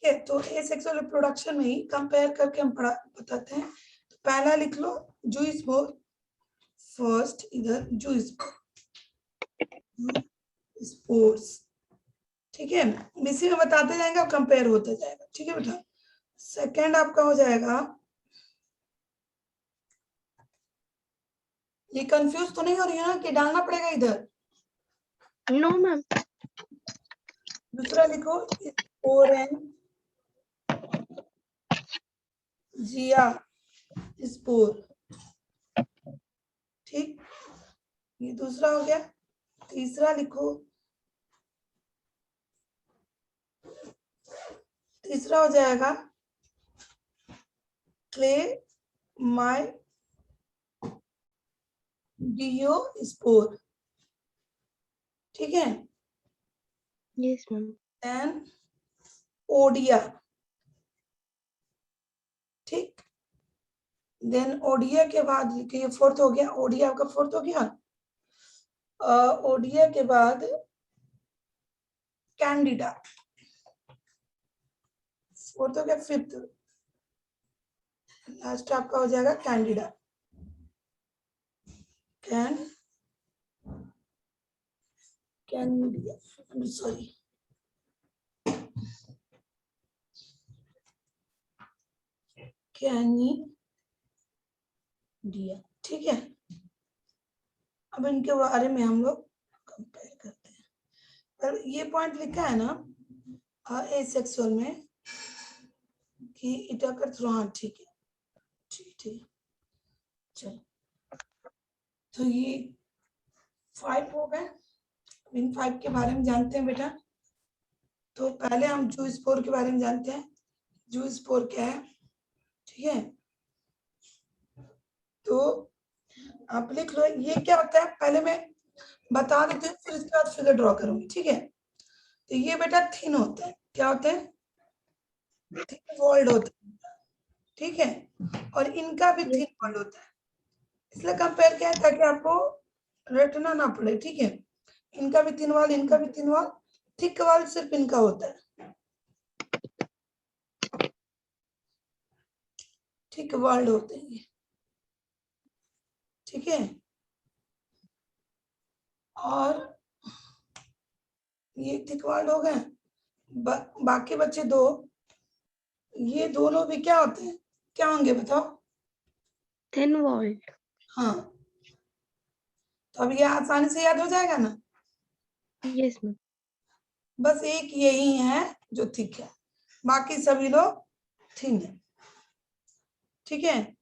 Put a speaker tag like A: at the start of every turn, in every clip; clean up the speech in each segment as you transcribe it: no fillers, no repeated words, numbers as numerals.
A: है, तो asexual reproduction में ही कंपेयर करके हम बताते हैं। तो पहला लिख लो ज़ूइस्पोर, फर्स्ट इधर ज़ूइस्पोर, स्पोर्स, ठीक है, इसी में बताते जाएंगे और कंपेयर होता जाएगा, ठीक है बेटा। सेकंड आपका हो जाएगा, ये कंफ्यूज तो नहीं हो रही है ना कि डालना पड़ेगा इधर?
B: No ma'am.
A: दूसरा लिखो स्पोरेन जिया स्पोर, ठीक, ये दूसरा हो गया। तीसरा लिखो, तीसरा हो जाएगा क्ले माई डियो स्पोर, ठीक है।
B: Yes ma'am.
A: देन ओडिया, ठीक, देन ओडिया के बाद ये फोर्थ हो गया, ओडिया का फोर्थ हो गया। ओडिया के बाद कैंडिडा, फोर्थ हो गया। फिफ्थ लास्ट आपका हो जाएगा कैंडिडा, कैंडिडा, सॉरी, कैनिडिया, ठीक है। अब इनके बारे में हम लोग कंपेयर करते हैं। पर ये पॉइंट लिखा है ना एसेक्सुअल में कि इट अकर थ्रू, हाँ ठीक है, ठीक, चलो। तो ये 5 हो गए। इन 5 के बारे में जानते हैं बेटा। तो पहले हम ज़ूइस्पोर के बारे में जानते हैं। ज़ूइस्पोर क्या है, ठीक है। तो आप लिख लो ये क्या होता है, पहले मैं बता देती हूँ, फिर इसके बाद फिगर ड्रॉ करूंगी, ठीक है। तो ये बेटा थिन होते हैं, क्या होते हैं, थिन वॉल्ड होते हैं, ठीक है। और इनका भी थिन वॉल्ड होता है, इसलिए कंपेयर किया है ताकि आपको रटना ना पड़े, ठीक है। इनका भी थिन वॉल, इनका भी थिन वॉल, थिक वॉल सिर्फ इनका होता है, थिक वॉल्ड होते हैं ये, ठीक है। और ये थिक वॉल्ड हो गए। बाकी बच्चे दो, ये दोनों भी क्या होते हैं, क्या होंगे बताओ?
B: Thin walled.
A: हाँ, तो अब ये आसानी से याद हो जाएगा ना।
B: Yes ma'am.
A: बस एक यही है जो थिक है, बाकी सभी लोग थिन है, ठीक है।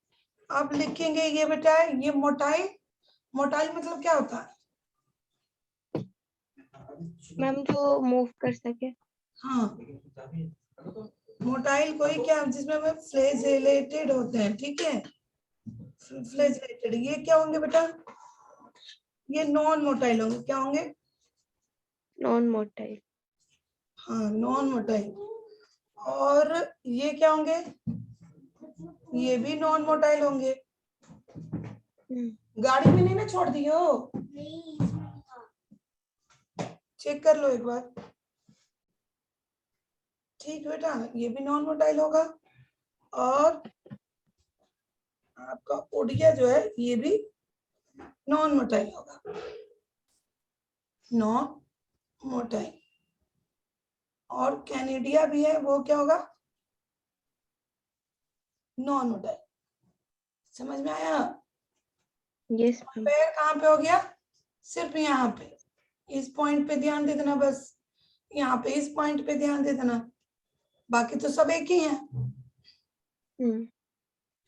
A: अब लिखेंगे ये बेटा, ये मोटाई, मोटाई मतलब क्या होता है?
B: मैम जो मूव कर सके।
A: हाँ, मोटाइल कोई क्या जिसमें वे फ्लैजेलेटेड होते हैं, ठीक है। फ्लैजेलेटेड ये क्या होंगे बेटा? ये नॉन मोटाइल होंगे, क्या होंगे?
B: Non motile.
A: हाँ, नॉन मोटाइल। और ये क्या होंगे? ये भी नॉन मोटाइल होंगे। गाड़ी में नहीं ना छोड़ दी हो, चेक कर लो एक बार, ठीक बेटा, ये भी नॉन मोटाइल होगा। और आपका ओडिया जो है ये भी नॉन मोटाइल होगा, नॉन मोटाइल। और कैनेडिया भी है, वो क्या होगा? Non motile. समझ में आया?
B: Yes ma'am.
A: पैर कहाँ पे हो गया? सिर्फ यहाँ पे, इस पॉइंट पे ध्यान दे देना, बस यहाँ पे इस पॉइंट पे ध्यान दे देना, बाकी तो सब एक ही है,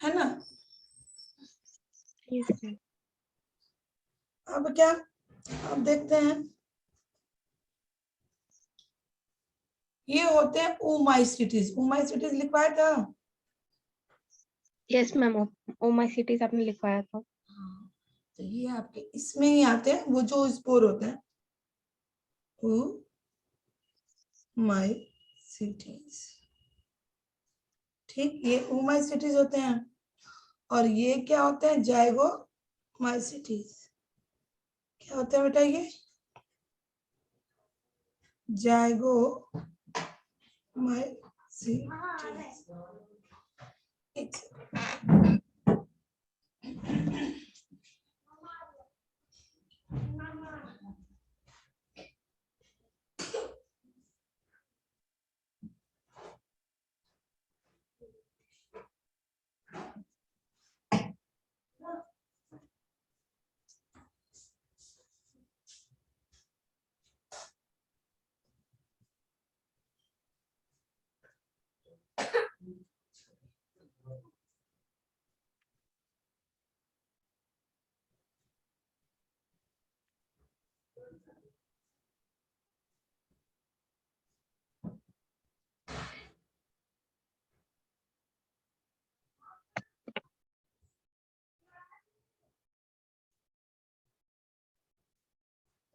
A: है ना।
B: Yes ma'am.
A: अब क्या, अब देखते हैं, ये होते हैं ओमाइसिटीज। ओमाइसिटीज लिखवाया था।
B: यस मैम, ओमाइसिटीज आपने लिखवाया था।
A: तो ये आपके इसमें ही आते हैं, वो जो स्पोर होते हैं, ओमाइसिटीज, ठीक, ये ओमाइसिटीज होते हैं। और ये क्या होते हैं? जाइगोमाइसिटीज। क्या होते हैं बेटा ये? जाइगोमाइसिटीज, एक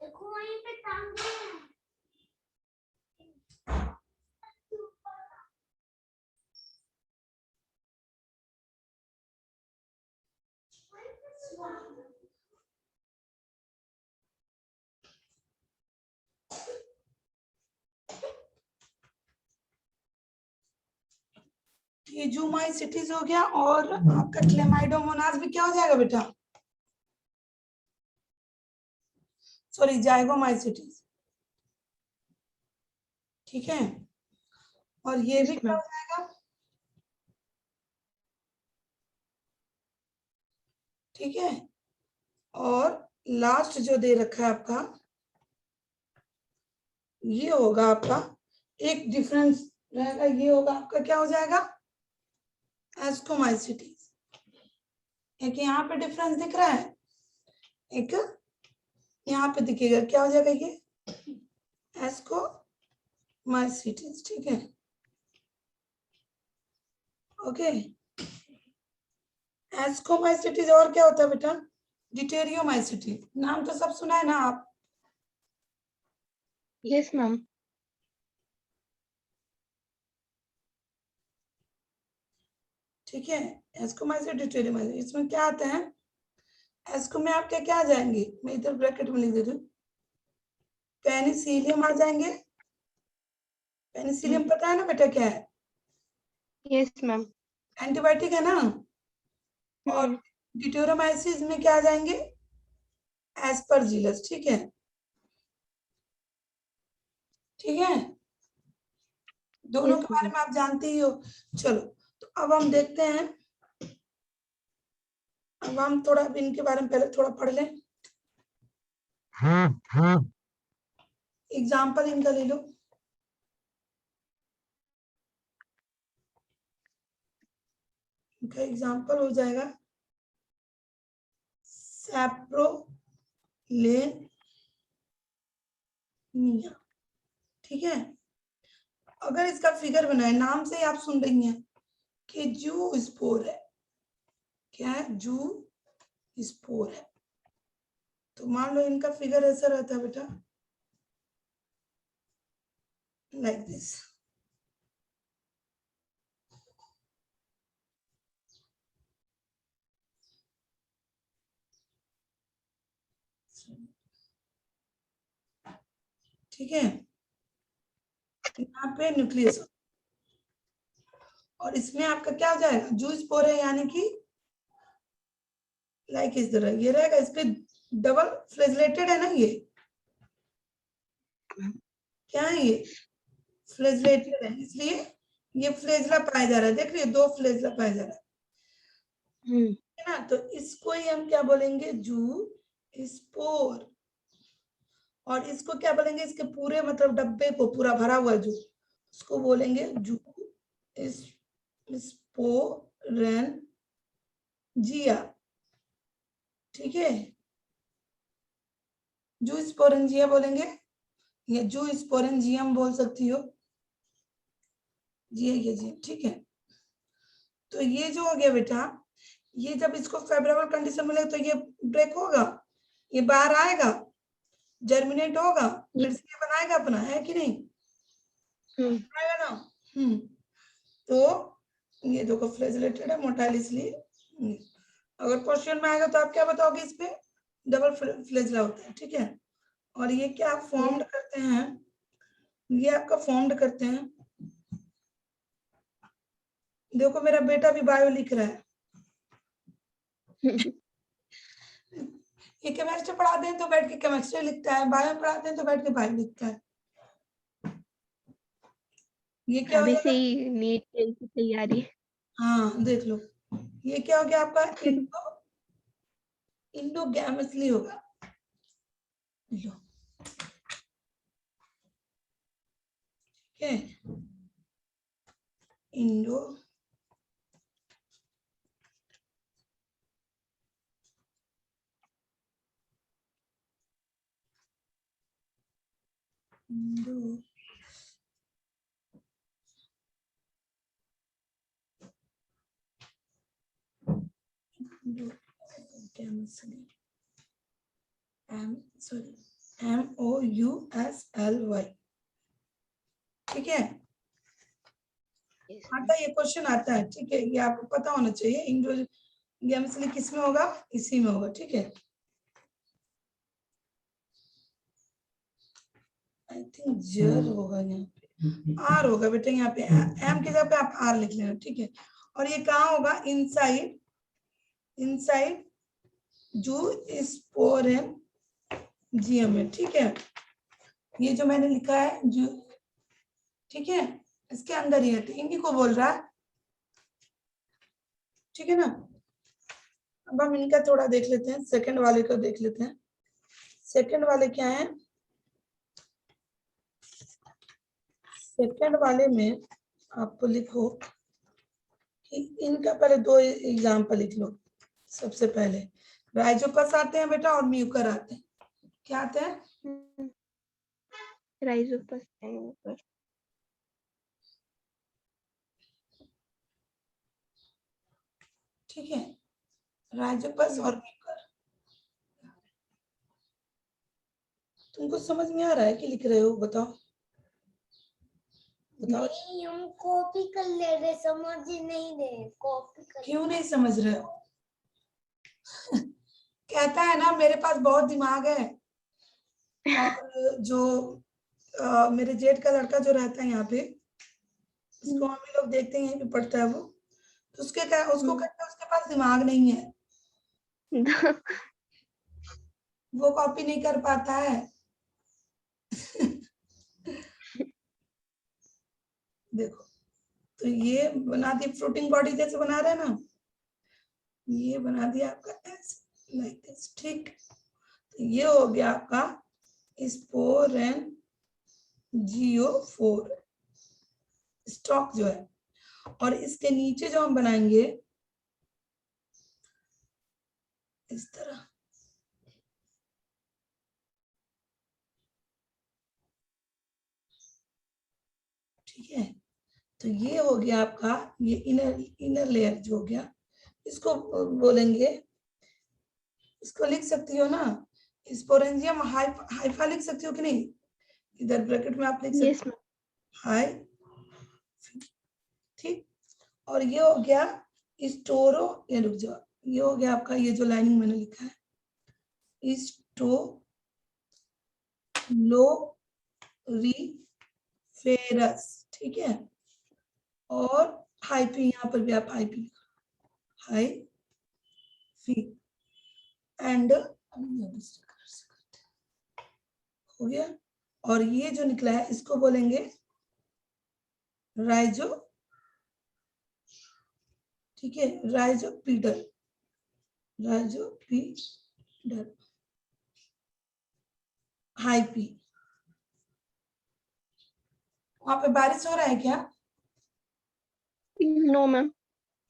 C: देखो वहीं पे टांग है।
A: ये जूमाइसिटीज हो गया और आपका क्लेमाइडोमोनास भी क्या हो जाएगा बेटा? सॉरी, जाइगोमाइसिटीज। ठीक है, और ये भी क्या हो जाएगा? ठीक है, और लास्ट जो दे रखा है आपका, ये होगा आपका, एक डिफरेंस रहेगा, ये होगा आपका क्या हो जाएगा? एस्कोमाइसिटीज। एक यहाँ पे डिफरेंस दिख रहा है, एक यहाँ पे दिखेगा, क्या हो जाएगा ये? एस्कोमाइसिटीज। ठीक है, ओके। एस्कोमाइसिटीज और क्या होता है बेटा? डिटेरियोमाइसिटी। नाम तो सब सुना है ना आप?
B: Yes ma'am.
A: ठीक है, एस्कोमाइसिटी, डिटेरियोमाइसिटी, इसमें क्या आते हैं? एस्को में आपके क्या आ जाएंगे? मैं इधर ब्रैकेट में लिख दे रही हूँ, पेनिसिलियम आ जाएंगे। पेनिसिलियम पता है ना बेटा क्या है?
B: Yes ma'am.
A: एंटीबायोटिक है ना। और डिटेरियोमाइसिस में क्या आ जाएंगे? एस्परजिलस। ठीक है, ठीक है, दोनों के बारे में आप जानते ही हो। चलो, तो अब हम देखते हैं, अब हम थोड़ा इनके बारे में पहले थोड़ा पढ़ लें। एग्जाम्पल इनका ले लो। इनका एग्जाम्पल हो जाएगा सैप्रोलेनिया। ठीक है, अगर इसका फिगर बनाए, नाम से ही आप सुन रही हैं कि जू स्पोर है। क्या है? जू स्पोर है। तो मान लो इनका फिगर ऐसा रहता है बेटा, लाइक दिस। ठीक है, यहाँ पे न्यूक्लियस, और इसमें आपका क्या हो जाएगा? जू स्पोर है, यानी कि लाइक इस तरह ये रहेगा। इस पे डबल फ्लेजलेटेड है ना, ये क्या है? ये फ्लेजलेटेड है, इसलिए ये फ्लेजला पाया जा रहा है। देख रही है, दो फ्लेजला पाया जा रहा है ना। तो इसको ही हम क्या बोलेंगे? जू स्पोर। और इसको क्या बोलेंगे? इसके पूरे मतलब डब्बे को पूरा भरा हुआ जू, उसको बोलेंगे जू स्पोरेंजिया। ठीक है, जू स्पोरेंजिया बोलेंगे, या जू स्पोरेंजियम बोल सकती हो, जी। ठीक है, तो ये जो हो गया बेटा, ये जब इसको फेवरेबल कंडीशन मिलेगा तो ये ब्रेक होगा, ये बाहर आएगा, जर्मिनेट होगा, फिर से ये बनाएगा अपना, है कि नहीं? आएगा ना। तो ये देखो फ्लेजलेटेड है, मोटाइल इसलिए। अगर क्वेश्चन में आएगा तो आप क्या बताओगे? इस पे डबल फ्लेजला होता है। ठीक है, और ये क्या फॉर्म्ड करते हैं? ये आपका फॉर्म्ड करते हैं देखो मेरा बेटा भी बायो लिख रहा है। ये केमिस्ट्री पढ़ाते हैं तो बैठ के केमिस्ट्री लिखता है, बायो पढ़ाते हैं तो बैठ के बायो लिखता है। ये क्या हो
B: अभी से
A: जाएगा?
B: ही नीट की तैयारी।
A: हाँ देख लो, ये क्या हो गया आपका? इंडोगैमसली होगा। लो ठीक है, इंडो इंडो इंडोगैमसली, MOUSLY। ठीक है, आता ये क्वेश्चन आता है, ठीक है, ये आपको पता होना चाहिए। इंडोगैमसली किस में होगा? इसी में होगा, ठीक है। आई थिंक जर होगा यहाँ पे, आर होगा बेटा यहाँ पे, एम की जगह पे आप आर लिख लेना, ठीक है। और ये कहाँ होगा? इनसाइड, इनसाइड जू स्पोरेन जीएम में, ठीक है। ये जो मैंने लिखा है जो, ठीक है, इसके अंदर ही है, तो इन्हीं को बोल रहा है, ठीक है ना। अब हम इनका थोड़ा देख लेते हैं, सेकंड वाले को देख लेते हैं। सेकंड वाले क्या है? सेकंड वाले में आपको लिखो कि इनका पहले दो एग्जाम्पल लिख लो। सबसे पहले राइजोपस आते हैं बेटा और म्यूकर आते हैं। क्या आते हैं?
B: राइजोपस।
A: ठीक है, राइजोपस और म्यूकर। तुमको समझ में आ रहा है कि लिख रहे हो? बताओ बताओ।
C: नहीं, हम कॉपी कर ले रहे, समझ ही नहीं रहे, कॉपी कर।
A: क्यों नहीं समझ रहे हो? कहता है ना मेरे पास बहुत दिमाग है। और जो मेरे जेठ का लड़का जो रहता है यहाँ पे, उसको हम लोग देखते हैं, यहीं पे पढ़ता है वो, तो उसको कहते हैं उसके पास दिमाग नहीं है, वो कॉपी नहीं कर पाता है। देखो, तो ये बना दी फ्रूटिंग बॉडी जैसे बना रहे हैं ना, ये बना दिया आपका ऐसे, लाइक दिस, ठीक। तो ये हो गया आपका स्पोरेन जियो4 स्टॉक जो है। और इसके नीचे जो हम बनाएंगे इस तरह, ठीक है। तो ये हो गया आपका, ये इनर लेयर जो हो गया, इसको बोलेंगे, इसको लिख सकती हो ना, स्पोरेंजियम हाइफा लिख सकती हो कि नहीं? इधर ब्रैकेट में आप लिख सकते
B: यस
A: हो हाई, ठीक। और ये हो गया स्टोरो, ये रुक जाओ, ये हो गया आपका, ये जो लाइनिंग मैंने लिखा है स्टोलोरीफेरस, ठीक है। और हाइपी, यहाँ पर भी आप हाइपी लिखो, हाई फी एंड हो गया। और ये जो निकला है इसको बोलेंगे राइजो, ठीक है, राइजोपीडल, राइजोपीडल हाइपी। वहां पे बारिश हो रहा है क्या?
B: No ma'am.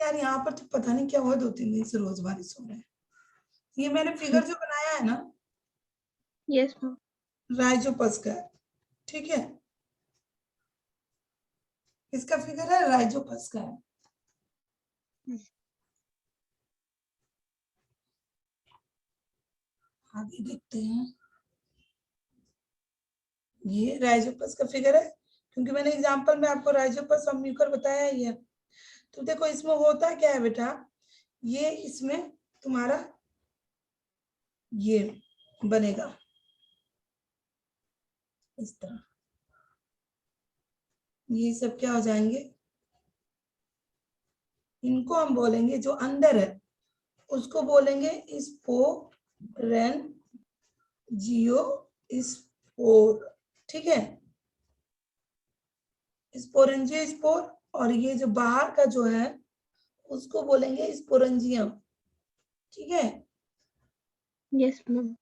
A: यार यहाँ पर तो पता नहीं क्या हुआ, 2-3 दिन से रोज बारिश हो रहा है। ये मैंने फिगर जो बनाया है ना,
B: यस मैम।
A: राइजोपस का है, ठीक है। इसका फिगर है, राइजोपस का है। आगे देखते हैं, ये राइजोपस का फिगर है, क्योंकि मैंने एग्जांपल में आपको राइजोपस और म्यूकर बताया ही है। तो देखो इसमें होता क्या है बेटा, ये इसमें तुम्हारा ये बनेगा इस तरह, ये सब क्या हो जाएंगे, इनको हम बोलेंगे, जो अंदर है उसको बोलेंगे स्पोरेंजियोस्पोर। ठीक है, स्पोरेंजियोस्पोर। और ये जो बाहर का जो है उसको बोलेंगे स्पोरेंजियम। ठीक है,
B: यस मैम।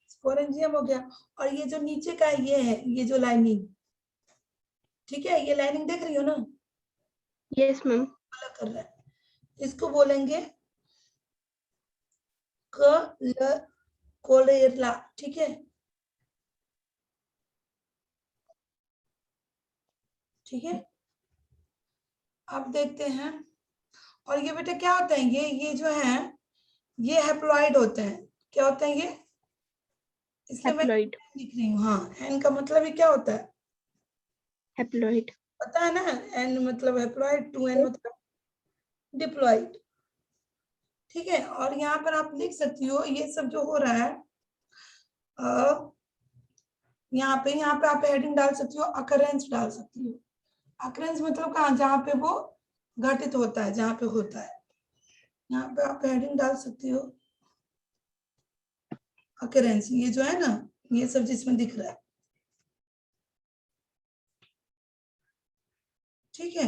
A: स्पोरेंजियम हो गया। और ये जो नीचे का ये है, ये जो लाइनिंग, ठीक है, ये लाइनिंग देख रही हो ना,
B: यस मैम।
A: अलग कर रहा है, इसको बोलेंगे कोलेरा। ठीक है, ठीक है। अब देखते हैं, और ये बेटा क्या होता है, ये जो है ये हैप्लॉइड होते हैं। क्या होते हैं ये, इसलिए मैं
B: हैप्लॉइड।
A: लिख रही हूँ। हाँ, एन का मतलब ये क्या होता है,
B: हैप्लॉइड।
A: पता है ना, एन मतलब हैप्लॉइड, 2n मतलब डिप्लॉइड। ठीक है, और यहाँ पर आप लिख सकती हो ये सब जो हो रहा है, यहाँ पे आप हेडिंग डाल सकती हो, अकरेंस डाल सकती हो। अकरेंस मतलब कहाँ, जहाँ पे वो घटित होता है, जहाँ पे होता है, यहाँ पे आप हेडिंग डाल सकती हो अकरेंस। ये जो है ना, ये सब जिसमें दिख रहा है, ठीक है।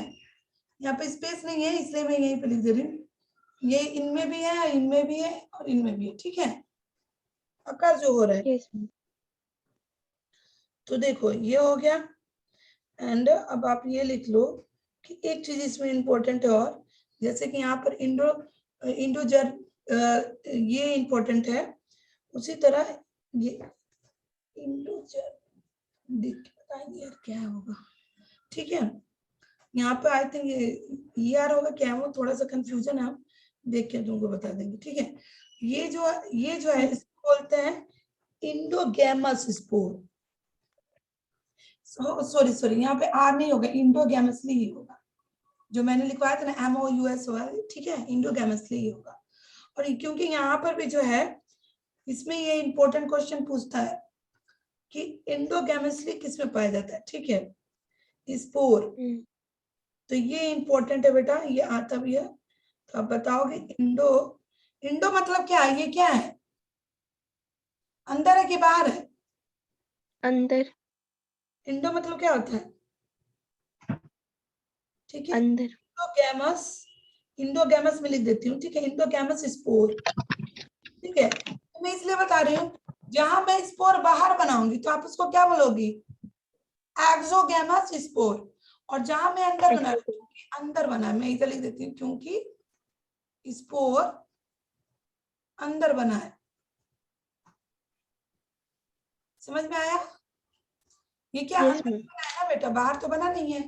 A: यहाँ पे स्पेस नहीं है इसलिए मैं यहीं पे लिख दे रही हूँ। ये इनमें भी है, इनमें भी है, और इनमें भी है। ठीक है, आकार जो हो रहा है।
B: Yes ma'am.
A: तो देखो ये हो गया। एंड अब आप ये लिख लो कि एक चीज इसमें इंपॉर्टेंट है, और जैसे कि यहाँ पर इंडोजर ये इंपॉर्टेंट है, उसी तरह ये इंडोजर देख के बताएंगे यार क्या होगा। ठीक है, यहाँ पे आई थिंक ये यार होगा क्या, वो थोड़ा सा कंफ्यूजन है, हम देख के तुमको बता देंगे। ठीक है, ये जो है इसको बोलते हैं इंडोगैमस स्पोर। सॉरी यहाँ पे आर नहीं होगा, इंडोगैमसली ही होगा। जो मैंने लिखवाया था ना MOUS होगा, ठीक है, इंडोगैमसली ही होगा। और क्योंकि यहाँ पर भी जो है इसमें ये इंपॉर्टेंट क्वेश्चन पूछता है कि इंडोगैमसली किसमें पाया जाता है। ठीक है, स्पोर। तो ये इंपॉर्टेंट है बेटा, ये आता भी है। तो आप बताओगे इंडो मतलब क्या है, ये क्या है, अंदर है कि बाहर है?
B: अंदर।
A: इंडो मतलब क्या होता है? ठीक है,
B: अंदर।
A: इंडोगैमस में लिख देती हूँ। ठीक है, इंडोगैमस स्पोर। ठीक है, तो मैं इसलिए बता रही हूँ, जहां मैं स्पोर बाहर बनाऊंगी तो आप उसको क्या बोलोगी, एक्सोगैमस स्पोर। और जहां मैं अंदर बना रही हूँ, अंदर बना, मैं इधर लिख देती हूँ क्योंकि स्पोर अंदर बना है। समझ में आया? ये क्या
B: यस
A: अंदर
B: मैम।
A: बना है ना बेटा, बाहर तो बना नहीं है।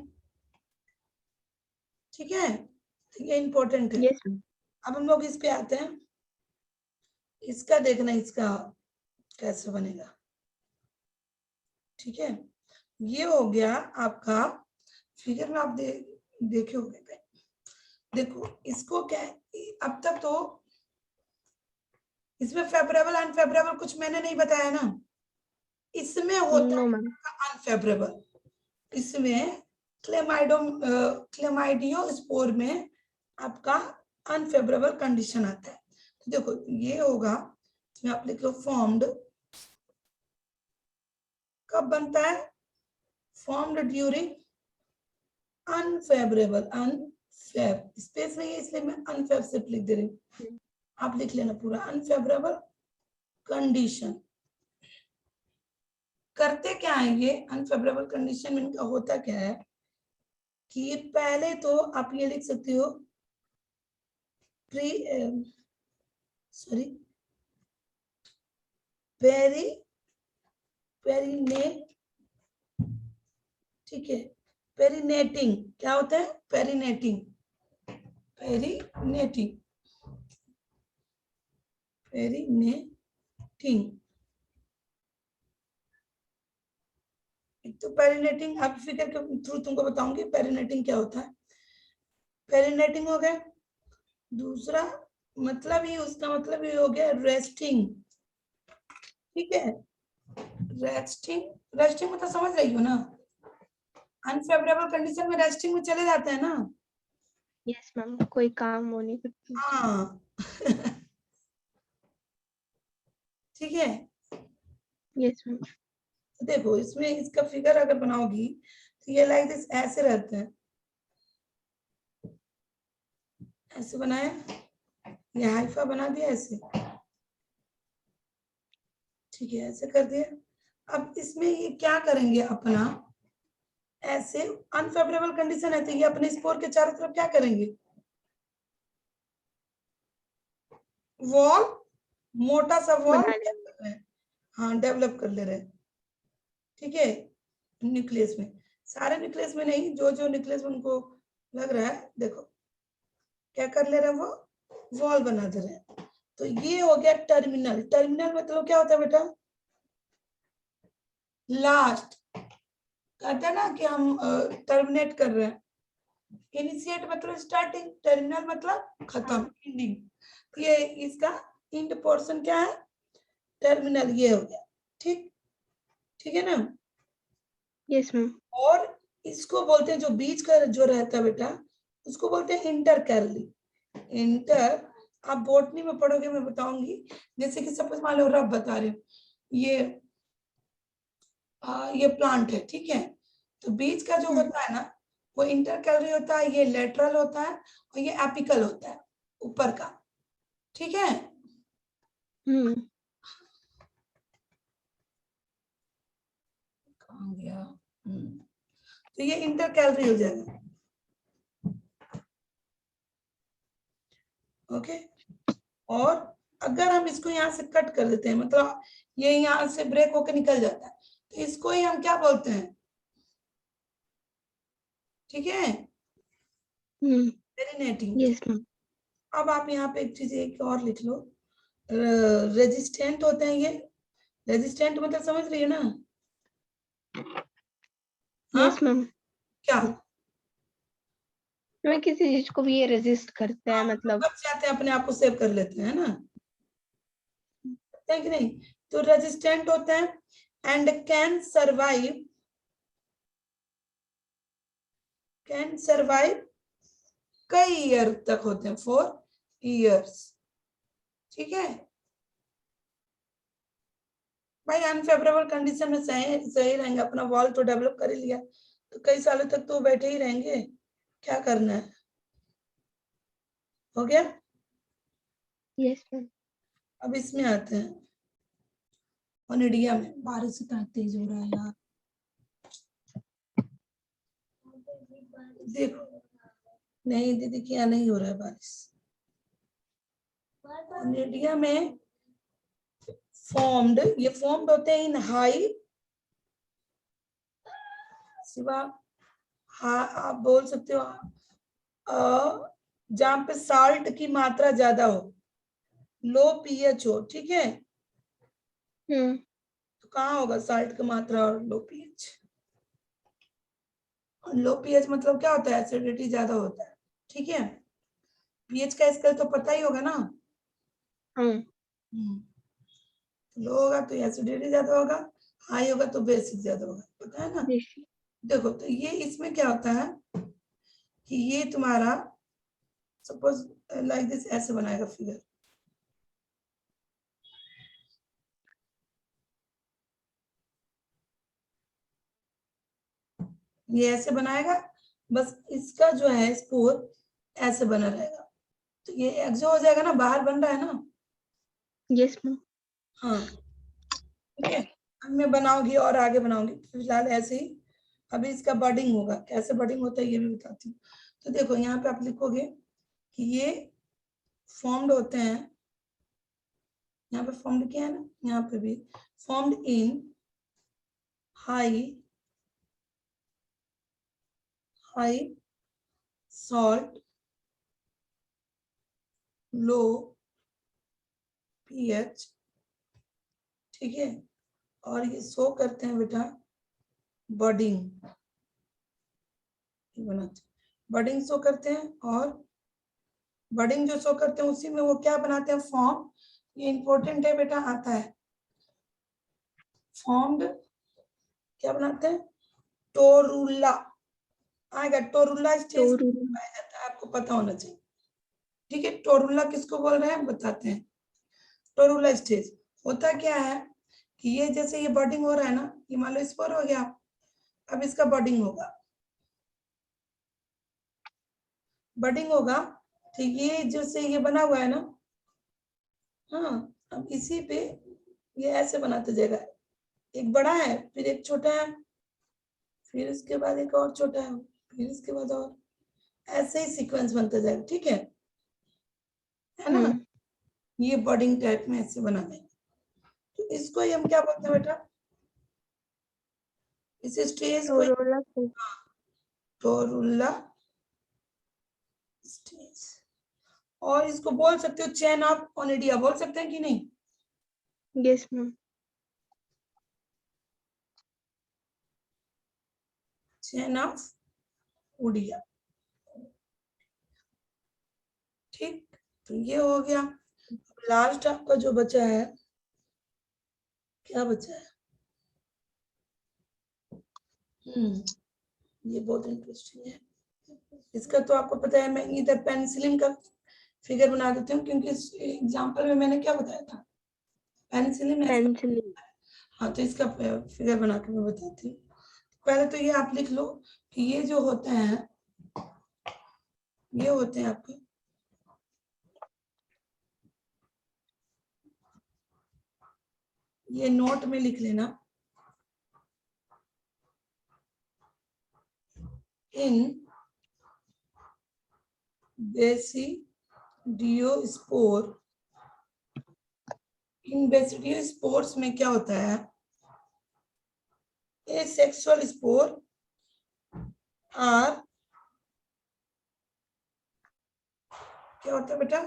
A: ठीक है, ये इंपॉर्टेंट है।
B: Yes ma'am.
A: अब हम लोग इस पे आते हैं, इसका देखना, इसका कैसे बनेगा। ठीक है, ये हो गया आपका फिगर में, आप देखे होंगे कहीं। देखो इसको क्या है, अब तक तो इसमें फेवरेबल अनफेवरेबल कुछ मैंने नहीं बताया ना, इसमें होता
B: नो
A: है
B: मैम।
A: अनफेवरेबल। इसमें क्लेमाइडियो स्पोर में आपका अनफेवरेबल कंडीशन आता है। तो देखो ये होगा, इसमें आप लिख लो फॉर्म्ड, कब बनता है, फॉर्म्ड ड्यूरिंग अनफेवरेबल, अनफेव स्पेस नहीं है इसलिए मैं अनफेव सिर्फ लिख दे रही हूँ, आप लिख लेना पूरा अनफेवरेबल कंडीशन। करते क्या है ये अनफेवरेबल कंडीशन में, इनका होता क्या है कि पहले तो आप ये लिख सकते हो प्री सॉरी पेरीने, ठीक है, पेरीनेटिंग क्या होता है, पेरीनेटिंग, पेरीनेटिंग, पेरीनेटिंग। एक तो पेरीनेटिंग, अब फिगर के थ्रू तुमको बताऊंगी पेरीनेटिंग क्या होता है। पेरीनेटिंग हो गया, दूसरा मतलब ही उसका मतलब ये हो गया रेस्टिंग। ठीक है, रेस्टिंग, रेस्टिंग मतलब समझ रही हो ना, अनफेवरेबल कंडीशन में रेस्टिंग में चले जाते हैं ना,
B: यस मैम, कोई काम वो नहीं करती।
A: हाँ ठीक है।
B: Yes ma'am.
A: तो देखो इसमें इसका फिगर अगर बनाओगी तो ये लाइक दिस ऐसे रहते हैं, ऐसे बनाया, ये हाइफा बना दिया ऐसे, ठीक है, ऐसे कर दिया। अब इसमें ये क्या करेंगे अपना, ऐसे अनफेवरेबल कंडीशन है तो ये अपने स्पोर के चारों तरफ क्या करेंगे, वॉल, मोटा सा वॉल
B: बना लेंगे।
A: कर रहे हैं, हाँ डेवलप कर ले रहे हैं, ठीक है, न्यूक्लियस में, सारे न्यूक्लियस में नहीं, जो जो न्यूक्लियस में उनको लग रहा है, देखो क्या कर ले रहे हैं, वो वॉल बना दे रहे हैं। तो ये हो गया टर्मिनल। टर्मिनल मतलब क्या होता है बेटा, लास्ट, कहते हैं ना कि हम टर्मिनेट कर रहे हैं, इनिशिएट मतलब स्टार्टिंग, टर्मिनल मतलब खत्म, एंडिंग। ये इसका इंड पोर्शन क्या है, टर्मिनल, ये हो गया, ठीक, ठीक है ना।
B: Yes ma'am.
A: और इसको बोलते हैं, जो बीच का जो रहता है बेटा, उसको बोलते हैं इंटर कैरली। इंटर, आप बोटनी में पढ़ोगे, मैं बताऊंगी, जैसे कि सपोज मान लो रब बता रहे हो, ये प्लांट है, ठीक है, तो बीच का जो होता है ना वो इंटर कैलरी होता है, ये लेटरल होता है, और ये एपिकल होता है, ऊपर का, ठीक है। कहाँ गया, तो ये इंटर कैलरी हो जाएगा, ओके। और अगर हम इसको यहाँ से कट कर देते हैं, मतलब ये यहाँ से ब्रेक होकर निकल जाता है, तो इसको ही हम क्या बोलते हैं, ठीक है, मेरिनेटिंग।
B: Yes ma'am.
A: अब आप यहाँ पे एक चीज एक और लिख लो, रेजिस्टेंट होते हैं ये, रेजिस्टेंट मतलब समझ रही है ना, हाँ
B: यस मैम।
A: क्या,
B: मैं किसी चीज को भी ये रेजिस्ट करता है, मतलब
A: बच जाते हैं, अपने आप को सेव कर लेते हैं ना, है कि नहीं। तो रेजिस्टेंट होते हैं एंड कैन सर्वाइव कई ईयर तक होते हैं, 4 years, ठीक है भाई। अनफेवरेबल कंडीशन में सही सही रहेंगे, अपना वॉल तो डेवलप कर ही लिया, तो कई सालों तक तो बैठे ही रहेंगे, क्या करना है, हो गया।
B: Yes ma'am.
A: अब इसमें आते हैं ओनिडिया में, बारिश इतना तेज हो रहा है यार, देखो, नहीं दीदी क्या नहीं हो रहा है बारिश, ओनिडिया में फॉर्म्ड, ये फॉर्म्ड होते हैं इन हाई, सिवा, हाँ आप बोल सकते हो, जहां पे साल्ट की मात्रा ज्यादा हो, लो पीएच हो, ठीक है, तो कहाँ होगा साल्ट की मात्रा और लो पीएच, और लो पीएच मतलब क्या होता है, एसिडिटी ज्यादा होता है, ठीक है। पीएच का स्केल तो पता ही होगा ना, लो होगा तो एसिडिटी ज्यादा होगा, हाई होगा तो बेसिक ज्यादा होगा, पता है ना। देखो तो ये इसमें क्या होता है कि ये तुम्हारा सपोज लाइक दिस, ऐसे बनाएगा फिगर, ये ऐसे बनाएगा, बस इसका जो है स्पोर ऐसे बना रहेगा, तो ये एक्सो हो जाएगा ना, बाहर बन रहा है ना,
B: यस मैम।
A: हाँ ठीक है। अब मैं बनाऊंगी और आगे बनाऊंगी, फिलहाल ऐसे ही, अभी इसका बडिंग होगा, कैसे बडिंग होता है ये भी बताती हूँ। तो देखो यहाँ पे आप लिखोगे कि ये फॉर्म्ड होते हैं, यहाँ पे फॉर्म्ड किया है ना, यहाँ पे भी formed in high salt low pH, ठीक है, और ये शो करते हैं बेटा बडिंग, बनाते बडिंग शो करते हैं, और बडिंग जो शो करते हैं उसी में वो क्या बनाते हैं, फॉर्म, ये इंपॉर्टेंट है बेटा, आता है फॉर्म्ड, क्या बनाते हैं, टोरुला आएगा, टोरुला स्टेज पाया जाता है, आपको आपको पता होना चाहिए। ठीक है, टोरुला किसको बोल रहे हैं बताते हैं। टोरुला स्टेज होता क्या है कि ये जैसे ये बर्डिंग हो रहा है ना, ये मान लो स्पोर हो गया, अब इसका बर्डिंग होगा, बर्डिंग होगा, तो ये जैसे ये बना हुआ है ना, हाँ, अब इसी पे ये ऐसे बनाते जाएगा, एक बड़ा है फिर एक छोटा है, फिर इसके बाद एक और छोटा है, फिर इसके बाद और, ऐसे ही सीक्वेंस बनता जाएगा। ठीक है ना, ये बर्डिंग टाइप में ऐसे बना है, तो इसको ही हम क्या बोलते हैं बेटा, इस स्टेज को
B: टोरुला
A: टोरुला स्टेज, और इसको बोल सकते हो चेन ऑफ ओनिडिया, बोल सकते हैं कि नहीं?
B: Yes ma'am.
A: Chain of Odia. ठीक, तो ये हो गया। लास्ट आपका जो बचा है, क्या बचा है? ये बहुत इंटरेस्टिंग है, इसका तो आपको पता है, मैं इधर पेनिसिलिन का फिगर बना देती हूँ, क्योंकि इस एग्जांपल में मैंने क्या बताया था, पेनिसिलिन।
B: पेंसिलिन।
A: हाँ, तो इसका फिगर बना के मैं बताती हूँ। पहले तो ये आप लिख लो कि ये जो होते हैं, ये होते हैं आपके, ये नोट में लिख लेना, इन बेसिडियोस्पोर, इन बेसिडियोस्पोर्स में क्या होता है, एसेक्सुअल स्पोर आर, क्या होता है बेटा,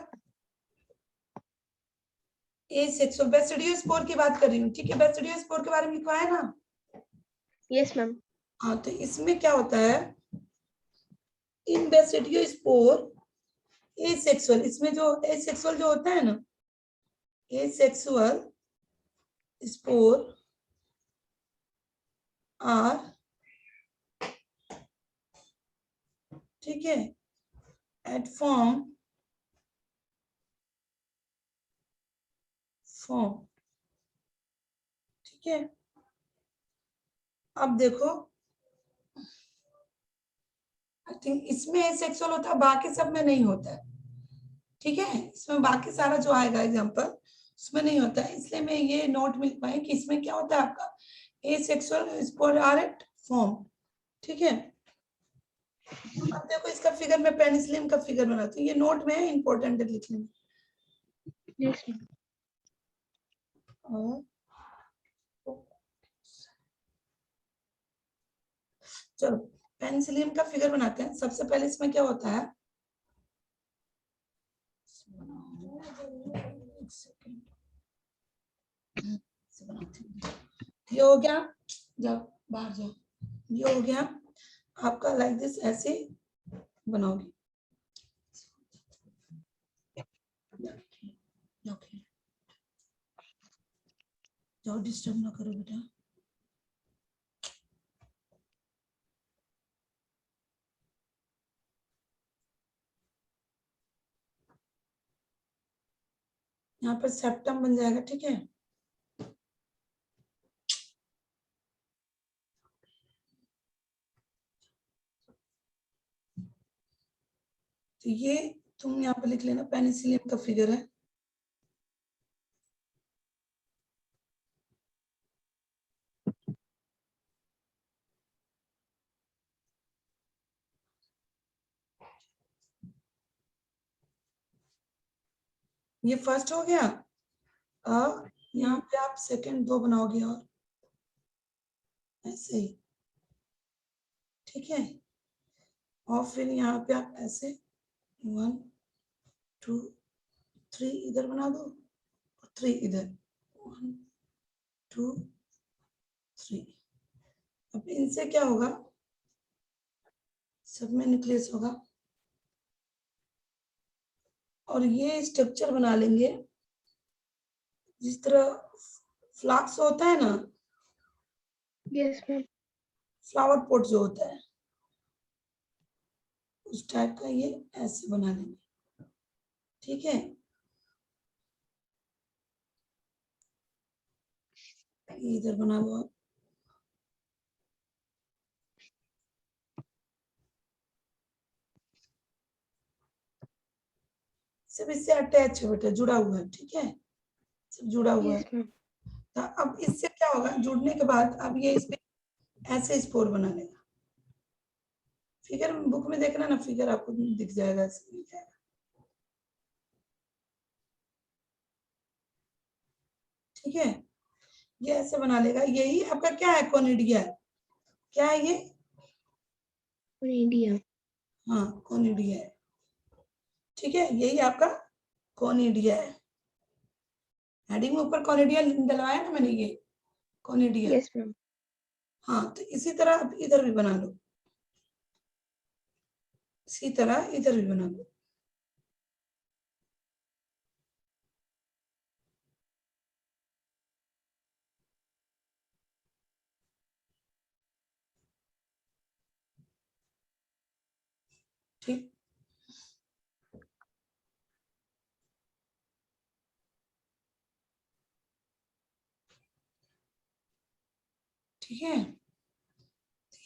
A: एसेक्सुअल, बेसिडियोस्पोर की बात कर रही हूँ। ठीक है, बेसिडियोस्पोर के बारे में लिखवाया है ना?
B: Yes ma'am.
A: हाँ, तो इसमें क्या होता है, इन बेसिडियोस्पोर एसेक्सुअल, इसमें जो एसेक्सुअल जो होता है ना, एसेक्सुअल स्पोर आर, ठीक है, एट फॉर्म ठीक है। अब देखो, आई थिंक इसमें एसेक्सुअल होता है, बाकी सब में नहीं होता है। ठीक है, इसमें बाकी सारा जो आएगा एग्जांपल उसमें नहीं होता है, इसलिए मैं ये नोट में लिखवाई कि इसमें क्या होता है आपका, asexual spore are at form. ठीक है, अब देखो इसका फिगर, मैं पेनिसिलिन का फिगर बनाती हूँ, ये नोट में है, इंपॉर्टेंट है लिखने में।
B: Yes ma'am.
A: चलो पेनिसिलिन का फिगर बनाते हैं। सबसे पहले इसमें क्या होता है, ये हो गया, जाओ बाहर जाओ, ये हो गया आपका, लाइक दिस, ऐसे बनाओगे। जाओ, डिस्टर्ब ना करो बेटा। यहाँ पर सेप्टम बन जाएगा। ठीक है, तो ये तुम यहाँ पर लिख लेना, पेनिसिलिन का फिगर है। ये फर्स्ट हो गया, अब यहाँ पे आप सेकंड दो बनाओगे, और ऐसे ही। ठीक है, और फिर यहाँ पे आप ऐसे 1 2 3 इधर बना दो, और 3 इधर, 1 2 3। अब इनसे क्या होगा, सब में न्यूक्लियस होगा, और ये स्ट्रक्चर बना लेंगे जिस तरह फ्लाक्स होता है ना,
B: यस मैम।
A: फ्लावर पॉट जो होता है, उस टाइप का ये ऐसे बना लेंगे, ठीक है। ये इधर बना लो आप। सब इससे अटैच है बेटा, जुड़ा हुआ है, ठीक है, सब जुड़ा हुआ है।
B: Yes ma'am.
A: तो अब इससे क्या होगा, जुड़ने के बाद अब ये इस पे ऐसे स्पोर बना लेगा। फिगर बुक में देखना ना, फिगर आपको दिख जाएगा, ऐसे मिल जाएगा, ठीक है। ये ऐसे बना लेगा, यही आपका क्या है, कोनिडिया है। क्या है ये?
B: इंडिया।
A: हाँ कोनिडिया है, ठीक है, यही आपका कोनिडिया है। हेडिंग में ऊपर कोनिडिया डलवाया ना मैंने, ये कोनिडिया।
B: Yes ma'am.
A: हाँ तो इसी तरह आप इधर भी बना लो, इसी तरह इधर भी बना लो। ठीक, ठीक है,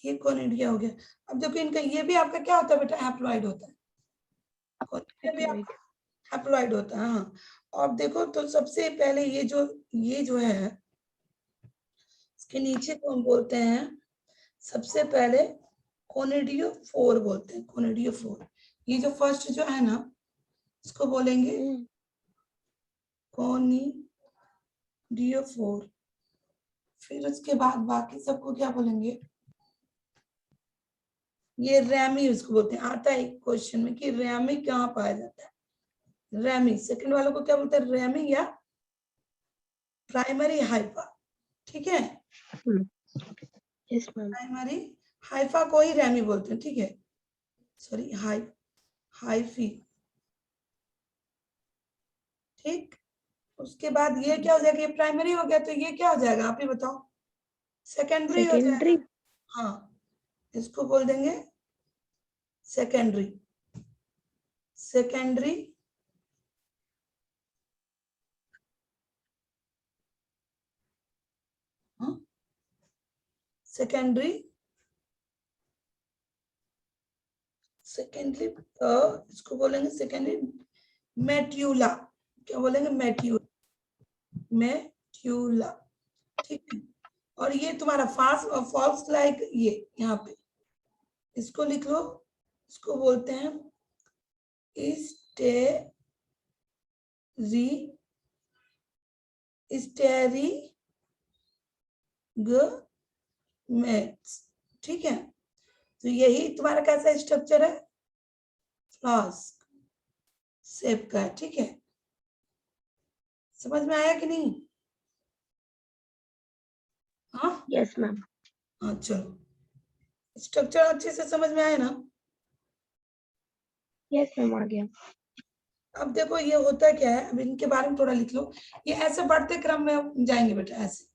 A: ये कोनिडिया हो गया। अब देखो इनका ये भी आपका क्या होता है बेटा, हैप्लॉइड होता है। कोनिडिया भी
B: हैप्लॉइड।
A: आपका हैप्लॉइड होता है, हाँ। और देखो तो सबसे पहले ये जो है, इसके नीचे कौन बोलते हैं, सबसे पहले कोनिडियो 4 बोलते हैं, कोनिडियो 4। ये जो फर्स्ट जो है ना, इसको बोलेंगे कोनिडियो 4। फिर उसके बाद बाकी सबको क्या बोलेंगे, ये रैमी उसको बोलते हैं। आता है क्वेश्चन में कि रैमी कहाँ पाया जाता है, रैमी। सेकंड वालों को क्या बोलते हैं, रैमी या प्राइमरी हाइफा, ठीक है।
B: Yes ma'am.
A: प्राइमरी हाइफा को ही रैमी बोलते हैं, ठीक है, सॉरी हाइफी, ठीक। उसके बाद ये क्या हो जाएगा, ये प्राइमरी हो गया, तो ये क्या हो जाएगा, आप ही बताओ, सेकेंडरी हो
B: सेकेंडरी।
A: जाएगा। हाँ, इसको बोल देंगे सेकेंडरी, सेकेंडरी सेकेंडरी सेकेंडरी इसको बोलेंगे सेकेंडरी मेट्यूला। क्या बोलेंगे, मेट्यूला, ठीक है। और ये तुम्हारा फॉल्स लाइक, ये यहाँ पे इसको लिख लो, इसको बोलते हैं स्टेरिगमेट्स, ठीक है। तो यही तुम्हारा कैसा स्ट्रक्चर है, फ्लास्क शेप का है, ठीक है। समझ में आया कि नहीं? हाँ
B: यस मैम।
A: हाँ, चलो, स्ट्रक्चर अच्छे से समझ में आया ना।
B: यस मैम, आ गया।
A: अब देखो ये होता क्या है, अब इनके बारे में थोड़ा लिख लो। ये ऐसे बढ़ते क्रम में जाएंगे बेटा, ऐसे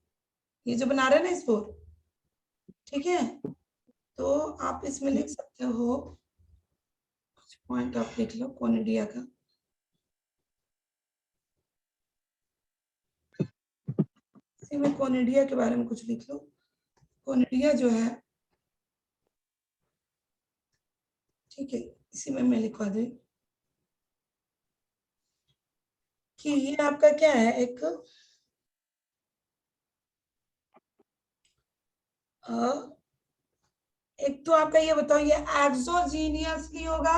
A: ये जो बना रहे हैं ना इसको, ठीक है। तो आप इसमें लिख सकते हो, कुछ पॉइंट आप लिख लो कोनिडिया का। इसी में कोनिडिया के बारे में कुछ लिख लो। कोनिडिया जो है, ठीक है, इसी में मैं लिखवा दूँ कि ये आपका क्या है, एक एक तो आपका ये बताओ, ये एक्सोजीनियसली होगा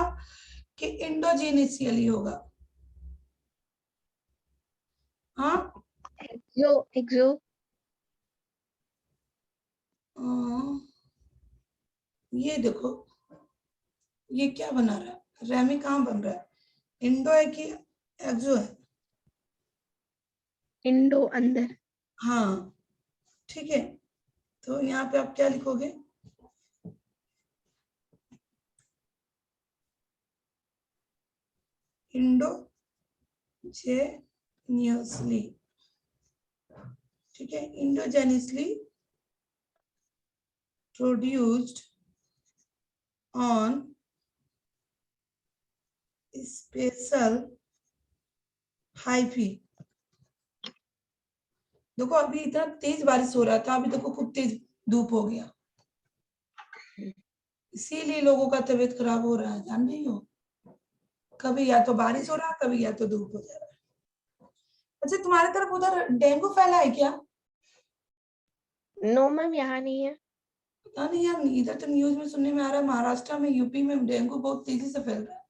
A: कि इंडोजीनियसली होगा? हाँ,
B: एक्सो एक्सो।
A: ये देखो, ये क्या बना रहा है, रैमी कहाँ बन रहा है, इंडो है कि एक्सो है?
B: इंडो अंदर।
A: हाँ, ठीक है। तो यहाँ पे आप क्या लिखोगे, इंडोजेनियसली, ठीक है, इंडोजेनियसली प्रोड्यूस्ड ऑन स्पेशल हाइफी। देखो अभी इतना तेज बारिश हो रहा था, अभी देखो खूब तेज धूप हो गया, इसीलिए लोगों का तबीयत खराब हो रहा है, जान रही हो। कभी या तो बारिश हो रहा है, कभी या तो धूप हो जा रहा है। अच्छा तुम्हारी तरफ उधर डेंगू फैला है क्या?
B: नो मैम, यहाँ नहीं है।
A: पता नहीं यार, इधर तो न्यूज में सुनने में आ रहा है महाराष्ट्र में, यूपी में डेंगू बहुत तेजी से फैल रहा है,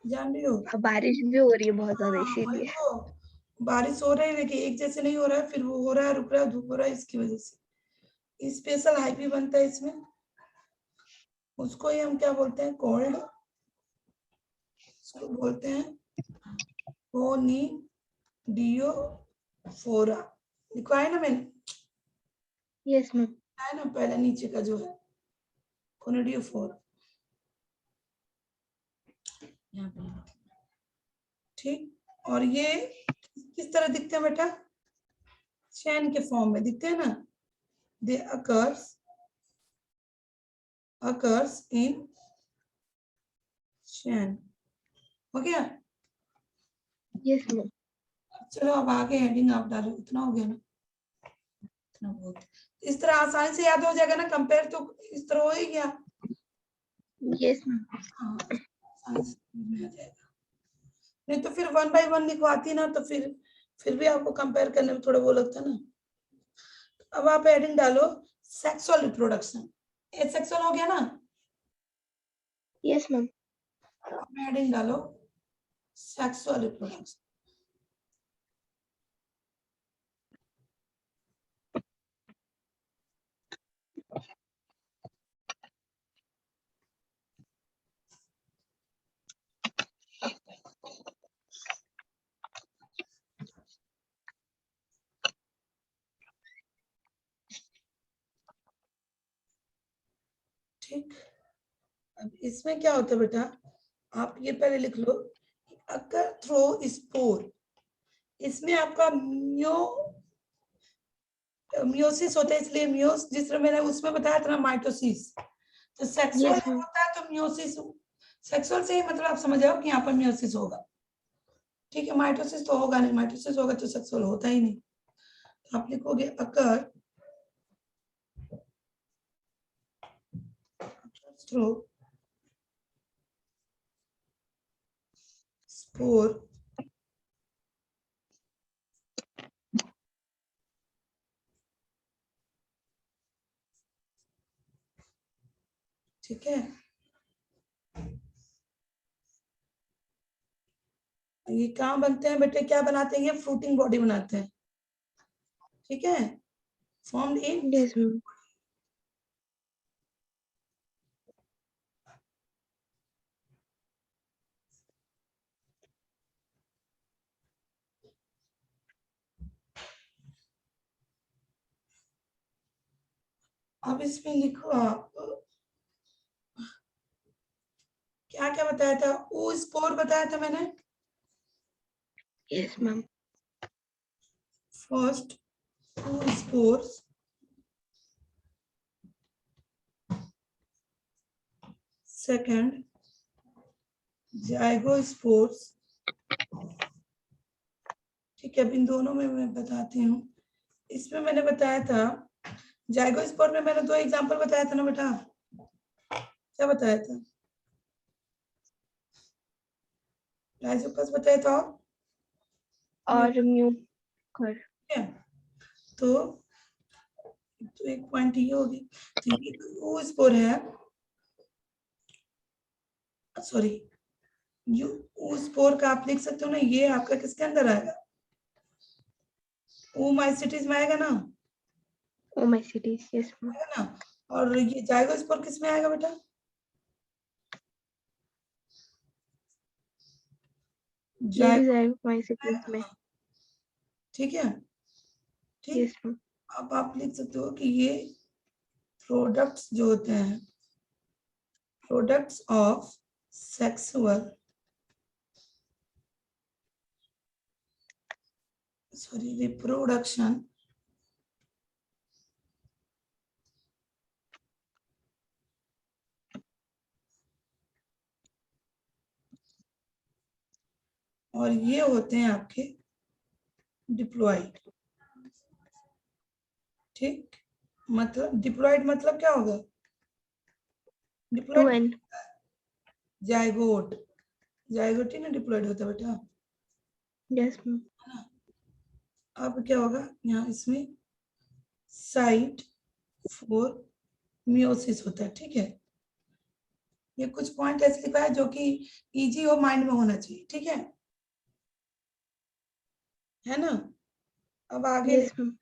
A: जान रही हो।
B: अब बारिश भी हो रही है बहुत ज्यादा,
A: हाँ, वही
B: इसीलिए।
A: तो, बारिश हो रही है लेकिन एक जैसे नहीं हो रहा है, फिर वो हो रहा है, रुक रहा है, धूप हो रहा है, इसकी वजह से स्पेशल हाइपी बनता है इसमें। उसको ही हम क्या बोलते हैं, कोल्ड, उसको बोलते हैं कोनिडियोफोरा। लिखवा है ना मैंने,
B: यस मैम।
A: है ना पहले नीचे का जो है कोनिडियोफोरा, यहाँ पे ठीक। और ये किस तरह दिखते हैं बेटा, चैन के फॉर्म में दिखते हैं ना, दे occurs in चैन। हो गया।
B: Yes ma'am.
A: चलो अब आगे हेडिंग आप डालो, इतना हो गया ना, इतना बहुत, इस तरह आसानी से याद हो जाएगा ना, कंपेयर तो इस तरह हो ही गया।
B: Yes ma'am.
A: हाँ, आसानी से समझ में आ जाएगा, नहीं तो फिर 1 by 1 लिखवाती ना, तो फिर भी आपको कंपेयर करने में थोड़ा वो लगता ना। अब आप हेडिंग डालो सेक्सुअल रिप्रोडक्शन, एसेक्सुअल हो गया ना।
B: Yes ma'am.
A: अब हेडिंग डालो सेक्सुअल रिप्रोडक्शन। ठीक, अब इसमें क्या होता है बेटा, आप ये पहले लिख लो, अगर थ्रो स्पोर, इसमें आपका मियोसिस होता है, इसलिए मियोस, जिस तरह मैंने उसमें बताया था ना माइटोसिस, तो सेक्सुअल
B: यस मैम।
A: होता है तो मियोसिस, सेक्सुअल से ही मतलब आप समझ जाओ कि यहाँ पर मियोसिस होगा, ठीक है। माइटोसिस तो होगा नहीं, माइटोसिस होगा तो सेक्सुअल होता ही नहीं। तो आप लिखोगे अकर थ्रू स्पोर ठीक है। ये कहाँ बनते हैं बेटे, क्या बनाते हैं, ये फ्रूटिंग बॉडी बनाते हैं, ठीक है, फॉर्म्ड इन।
B: Yes ma'am.
A: अब इसमें लिखो आप, क्या क्या बताया था, ओ स्पोर बताया था मैंने,
B: यस मैम।
A: फर्स्ट ओ स्पोर्स, सेकंड जाइगोस्पोर्स, ठीक है। अब इन दोनों में मैं बताती हूँ, इसमें मैंने बताया था जाइगोस्पोर में मैंने 2 एग्जांपल बताया था ना बेटा, क्या बताया था, राइजोपस बताया था
B: और म्यू कर।
A: ठीक है। तो एक पॉइंट ये होगी, तो ये ओ स्पोर है, सॉरी, यू ओ स्पोर का आप लिख सकते हो ना, ये आपका किसके अंदर आएगा, ओ माइसिटीज में आएगा ना,
B: ओमाइसिटीज। Yes ma'am.
A: आएगा ना। और ये जाइगोस्पोर किस में आएगा बेटा,
B: ये भी
A: जाइगो,
B: जाइगोमाइसिटीज में।
A: ठीक है, ठीक।
B: Yes ma'am.
A: अब आप लिख सकते हो कि ये प्रोडक्ट्स जो होते हैं, products of sexual, sorry reproduction, और ये होते हैं आपके डिप्लॉयड। ठीक, मतलब डिप्लॉयड मतलब क्या होगा?
B: Two
A: diploid
B: n.
A: Zygote, zygote ही ना डिप्लॉयड होता है बेटा।
B: Yes ma'am.
A: अब क्या होगा यहाँ, इसमें साइट फॉर मियोसिस होता है। ठीक है, ये कुछ पॉइंट ऐसे लिखा है जो कि इजी हो, माइंड में होना चाहिए। ठीक है ना? अब आगे
B: यस मैम।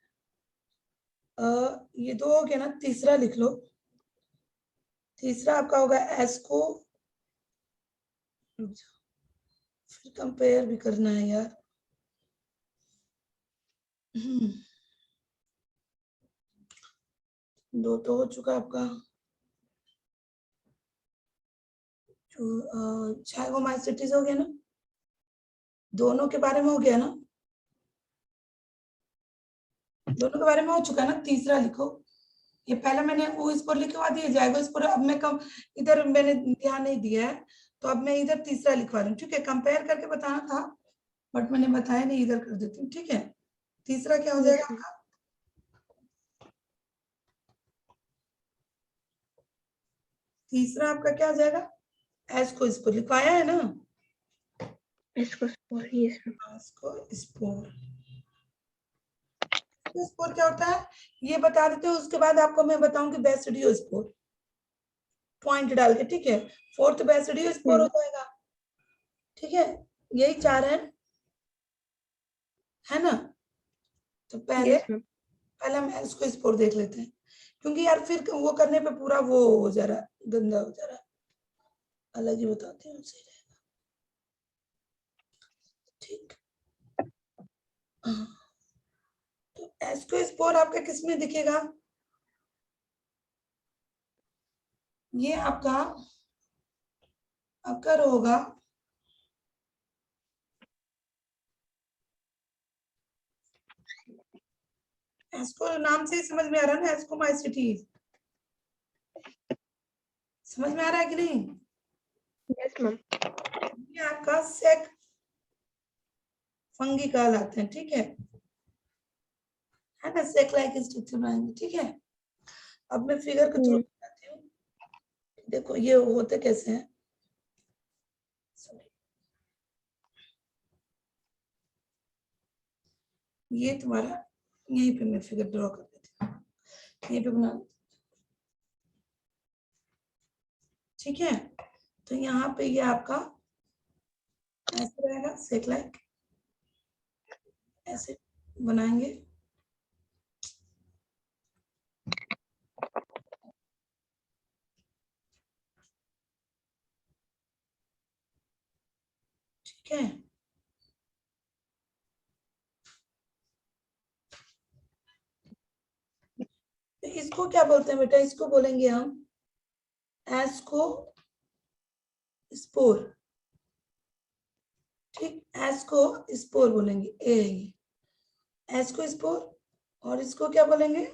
A: ये दो हो गया ना, तीसरा लिख लो। तीसरा आपका होगा एस्को, फिर कंपेयर भी करना है यार। दो तो हो चुका आपका। जाइगोमाइसिटीज हो गया ना, दोनों के बारे में हो गया ना, दोनों के बारे में हो चुका है ना। तीसरा लिखो, ये पहले मैंने वो इस पर लिखवा दिया जाएगा इस पर, अब मैं कम इधर मैंने ध्यान नहीं दिया है, तो अब मैं इधर तीसरा लिखवा रही हूँ। ठीक है, कंपेयर करके बताना था बट मैंने बताया नहीं, इधर कर देती हूँ। ठीक है, तीसरा क्या हो
B: यस
A: जाएगा
B: मैम।
A: आपका? तीसरा आपका क्या हो जाएगा? एस को इस पर लिखवाया है ना,
B: इसको स्पोर। Yes ma'am.
A: इसको स्पोर। स्पोर क्या होता है ये बता देते हो, उसके बाद आपको मैं बताऊंगी बेसिडियो स्पोर, पॉइंट डाल के। ठीक है, फोर्थ बेसिडियो स्पोर हो जाएगा। ठीक है, यही चार है ना? तो पहले
B: यस मैम।
A: हम इसको स्पोर देख लेते हैं, क्योंकि यार फिर वो करने पे पूरा वो हो जा रहा, गंदा हो जा रहा। अलग ही बताते हैं, सही रहेगा। ठीक, हाँ। तो एस्को स्पोर आपका किस में दिखेगा? ये आपका होगा एस्को, नाम से ही समझ में आ रहा है ना, एस्कोमाइसिटीज। समझ में आ रहा है कि नहीं?
B: Yes ma'am.
A: ये आपका सेक फंगी कहलाते हैं। ठीक है ना? सेक लाइक स्ट्रक्चर बनाएंगे। ठीक है, अब मैं फिगर के थ्रू बताती हूँ। देखो ये होते कैसे हैं। ये तुम्हारा, यहीं पे मैं फिगर ड्रॉ कर देती हूँ, यहीं पे बना। ठीक है, तो यहाँ पे ये आपका ऐसे रहेगा, सेक लाइक ऐसे बनाएंगे। ठीक है, तो इसको क्या बोलते हैं बेटा? इसको बोलेंगे हम एस्को स्पोर। ठीक, एस्को स्पोर बोलेंगे, एस्को स्पोर। और इसको क्या बोलेंगे?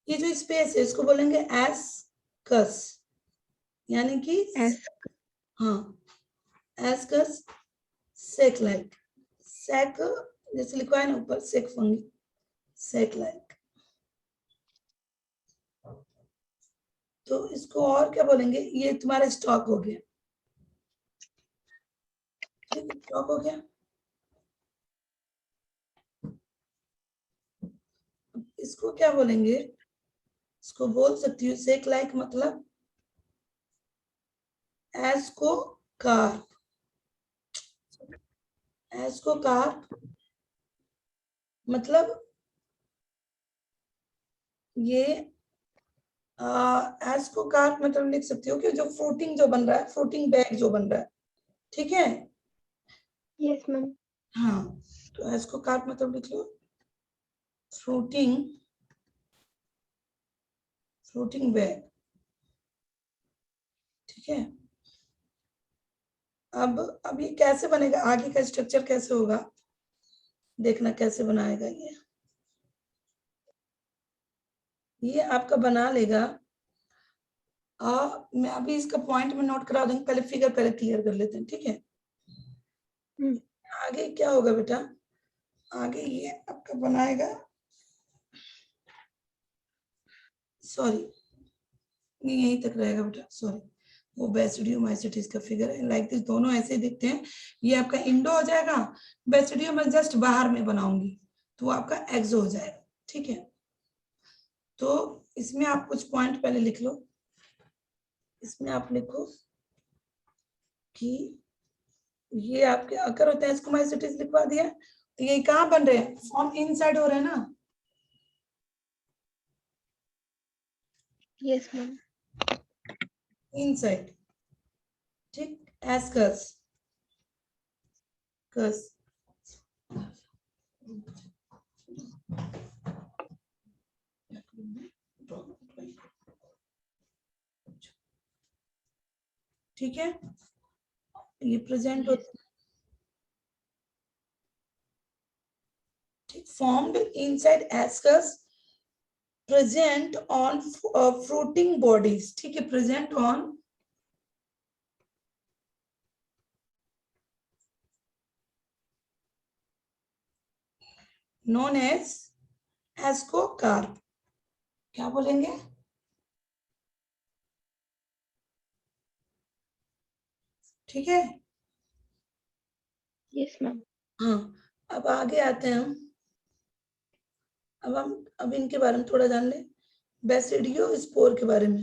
A: ये जो स्पेस है इसको बोलेंगे एस्कस, यानी कि
B: एस।
A: हाँ, एस्कस सेक लाइक। सेक जैसे लिखा है ना ऊपर, सेक फंगी, सेक लाइक। तो इसको और क्या बोलेंगे? ये तुम्हारा स्टॉक हो गया। ठीक, स्टॉक हो गया। इसको क्या बोलेंगे? इसको बोल सकती हूँ सेक लाइक, मतलब एस्को कार्प। एस्को कार्प मतलब ये एस्को कार्प मतलब लिख सकती हो कि जो फ्रूटिंग जो बन रहा है, फ्रूटिंग बैग जो बन रहा है। ठीक है,
B: यस मैम।
A: हाँ, तो एस्को कार्प मतलब लिख लो फ्रूटिंग, फ्रूटिंग बैग। ठीक है, अब ये कैसे बनेगा, आगे का स्ट्रक्चर कैसे होगा, देखना कैसे बनाएगा ये आपका बना लेगा मैं अभी इसका पॉइंट में नोट करा दूंगी, पहले फिगर पहले क्लियर कर लेते हैं, ठीक है। आगे क्या होगा बेटा, आगे ये आपका बनाएगा, सॉरी यहीं तक रहेगा बेटा, सॉरी वो बेसिडियोमाइसिटिस का फिगर है, लाइक दिस, दोनों ऐसे ही दिखते हैं। ये आपका इंडो हो जाएगा, बेसिडियो मैं जस्ट बाहर में बनाऊंगी तो वो आपका एक्सो हो जाएगा, ठीक है। तो इसमें आप कुछ पॉइंट पहले लिख लो, इसमें आप लिखो कि ये आपके अगर होते हैं एस्कोमाइसिटिस लिखवा दिया, तो ये कहाँ बन रहे हैं, फॉर्म इनसाइड हो रहे हैं ना,
B: Yes, ma'am.
A: इनसाइड, ठीक, एस्कस कस, ठीक है, ये प्रेजेंट होता है, ठीक, formed inside ascus, present on fruiting bodies, ठीक है, present on known as ascocarp, क्या बोलेंगे, ठीक है।
B: Yes, ma'am.
A: हाँ, अब आगे आते हैं हम, अब इनके बारे में थोड़ा जान ले, बेसिडियो स्पोर के बारे में,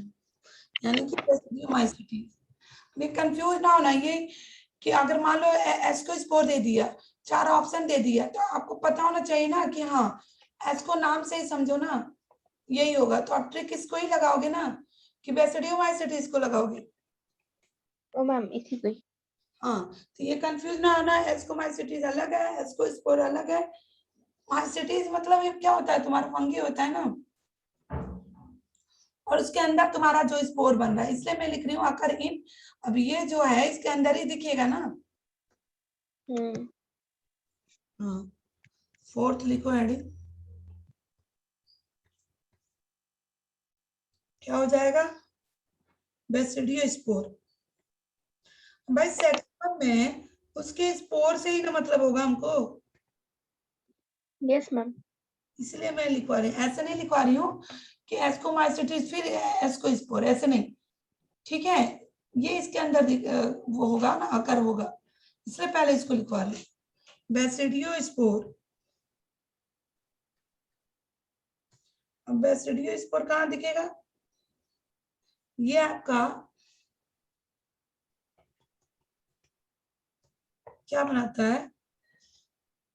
A: यानी कि बेसिडियोमाइसिटीज। ये कंफ्यूज ना होना ये कि अगर मान लो एस्को स्पोर दे दिया, 4 ऑप्शन दे दिया, तो आपको पता होना चाहिए ना कि हाँ एस्को नाम से ही समझो ना, यही होगा, तो आप ट्रिक इसको ही लगाओगे ना कि बेसिडियोमाइसिटीज को लगाओगे।
B: Oh, ma'am, इसी को ही.
A: हाँ, तो ये कंफ्यूज ना होना, एस्कोमाइसिटीज अलग है, एस्को स्पोर अलग है। माइसिटीज मतलब ये क्या होता है, तुम्हारा फंगी होता है ना, और उसके अंदर तुम्हारा जो स्पोर बन रहा है, इसलिए मैं लिख रही हूँ आकर इन, अब ये जो है इसके अंदर ही दिखेगा ना। हाँ, फोर्थ लिखो हेडिंग, क्या हो जाएगा, बेसिडियो स्पोर। भाई सेक्शन में उसके स्पोर से ही ना मतलब होगा हमको,
B: Yes, ma'am.
A: इसलिए मैं लिखवा रही हूँ, ऐसे नहीं लिखवा रही हूँ कि एस्कोमाइसिटिस फिर एस्कोस्पोर, ऐसे नहीं, ठीक है, ये इसके अंदर वो होगा ना, आकर होगा, इसलिए पहले इसको लिखवा रही हूँ, बेसिडियो स्पोर। अब बेसिडियो स्पोर कहाँ दिखेगा, ये आपका क्या बनाता है,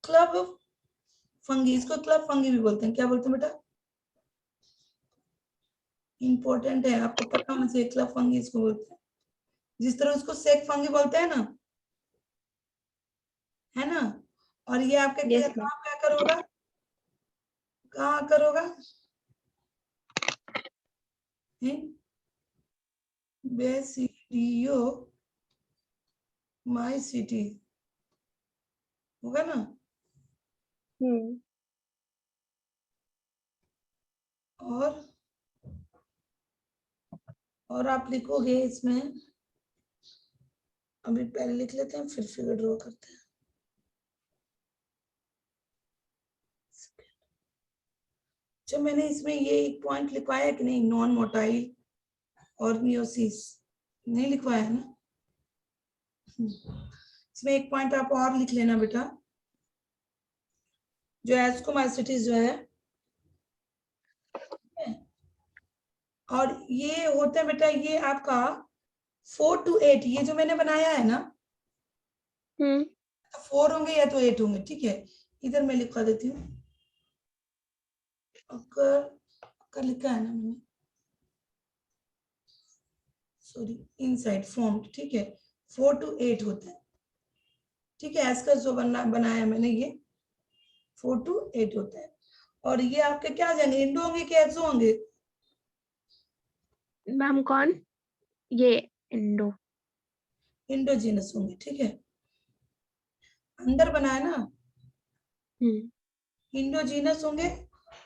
A: क्लब फंगी, इसको क्लब फंगी भी बोलते हैं, क्या बोलते हैं बेटा, इंपॉर्टेंट है, आपको पता होना चाहिए, क्लब फंगी इसको बोलते हैं, जिस तरह उसको सेक फंगी बोलते हैं ना, है ना। और ये आपके
B: Yes, ma'am.
A: कहाँ पे आकर होगा, कहाँ आकर होगा, बेसिडियो माइसिटी होगा ना। और आप लिखोगे इसमें, अभी पहले लिख लेते हैं फिर फिगर ड्रॉ करते हैं। अच्छा, मैंने इसमें ये एक पॉइंट लिखवाया है कि नहीं, नॉन मोटाइल और मियोसिस नहीं लिखवाया है ना, इसमें एक पॉइंट आप और लिख लेना बेटा, जो एस्कोमाइसिटिस जो है, और ये होता है बेटा, ये आपका 4 to 8, ये जो मैंने बनाया है ना, 4 होंगे या तो 8 होंगे, ठीक है, इधर मैं लिखवा देती हूँ, अगर लिखा है ना मैंने, सॉरी, इनसाइड फॉर्म, ठीक है, 4 to 8 होता है, ठीक है, ऐसा जो बनाया मैंने ये 4 to 8 होता है। और ये आपके क्या जाएंगे, इंडो होंगे कि एक्सो होंगे,
B: मैम कौन, ये इंडो.
A: इंडोजीनस होंगे, ठीक है, अंदर बनाया ना, इंडोजीनस होंगे,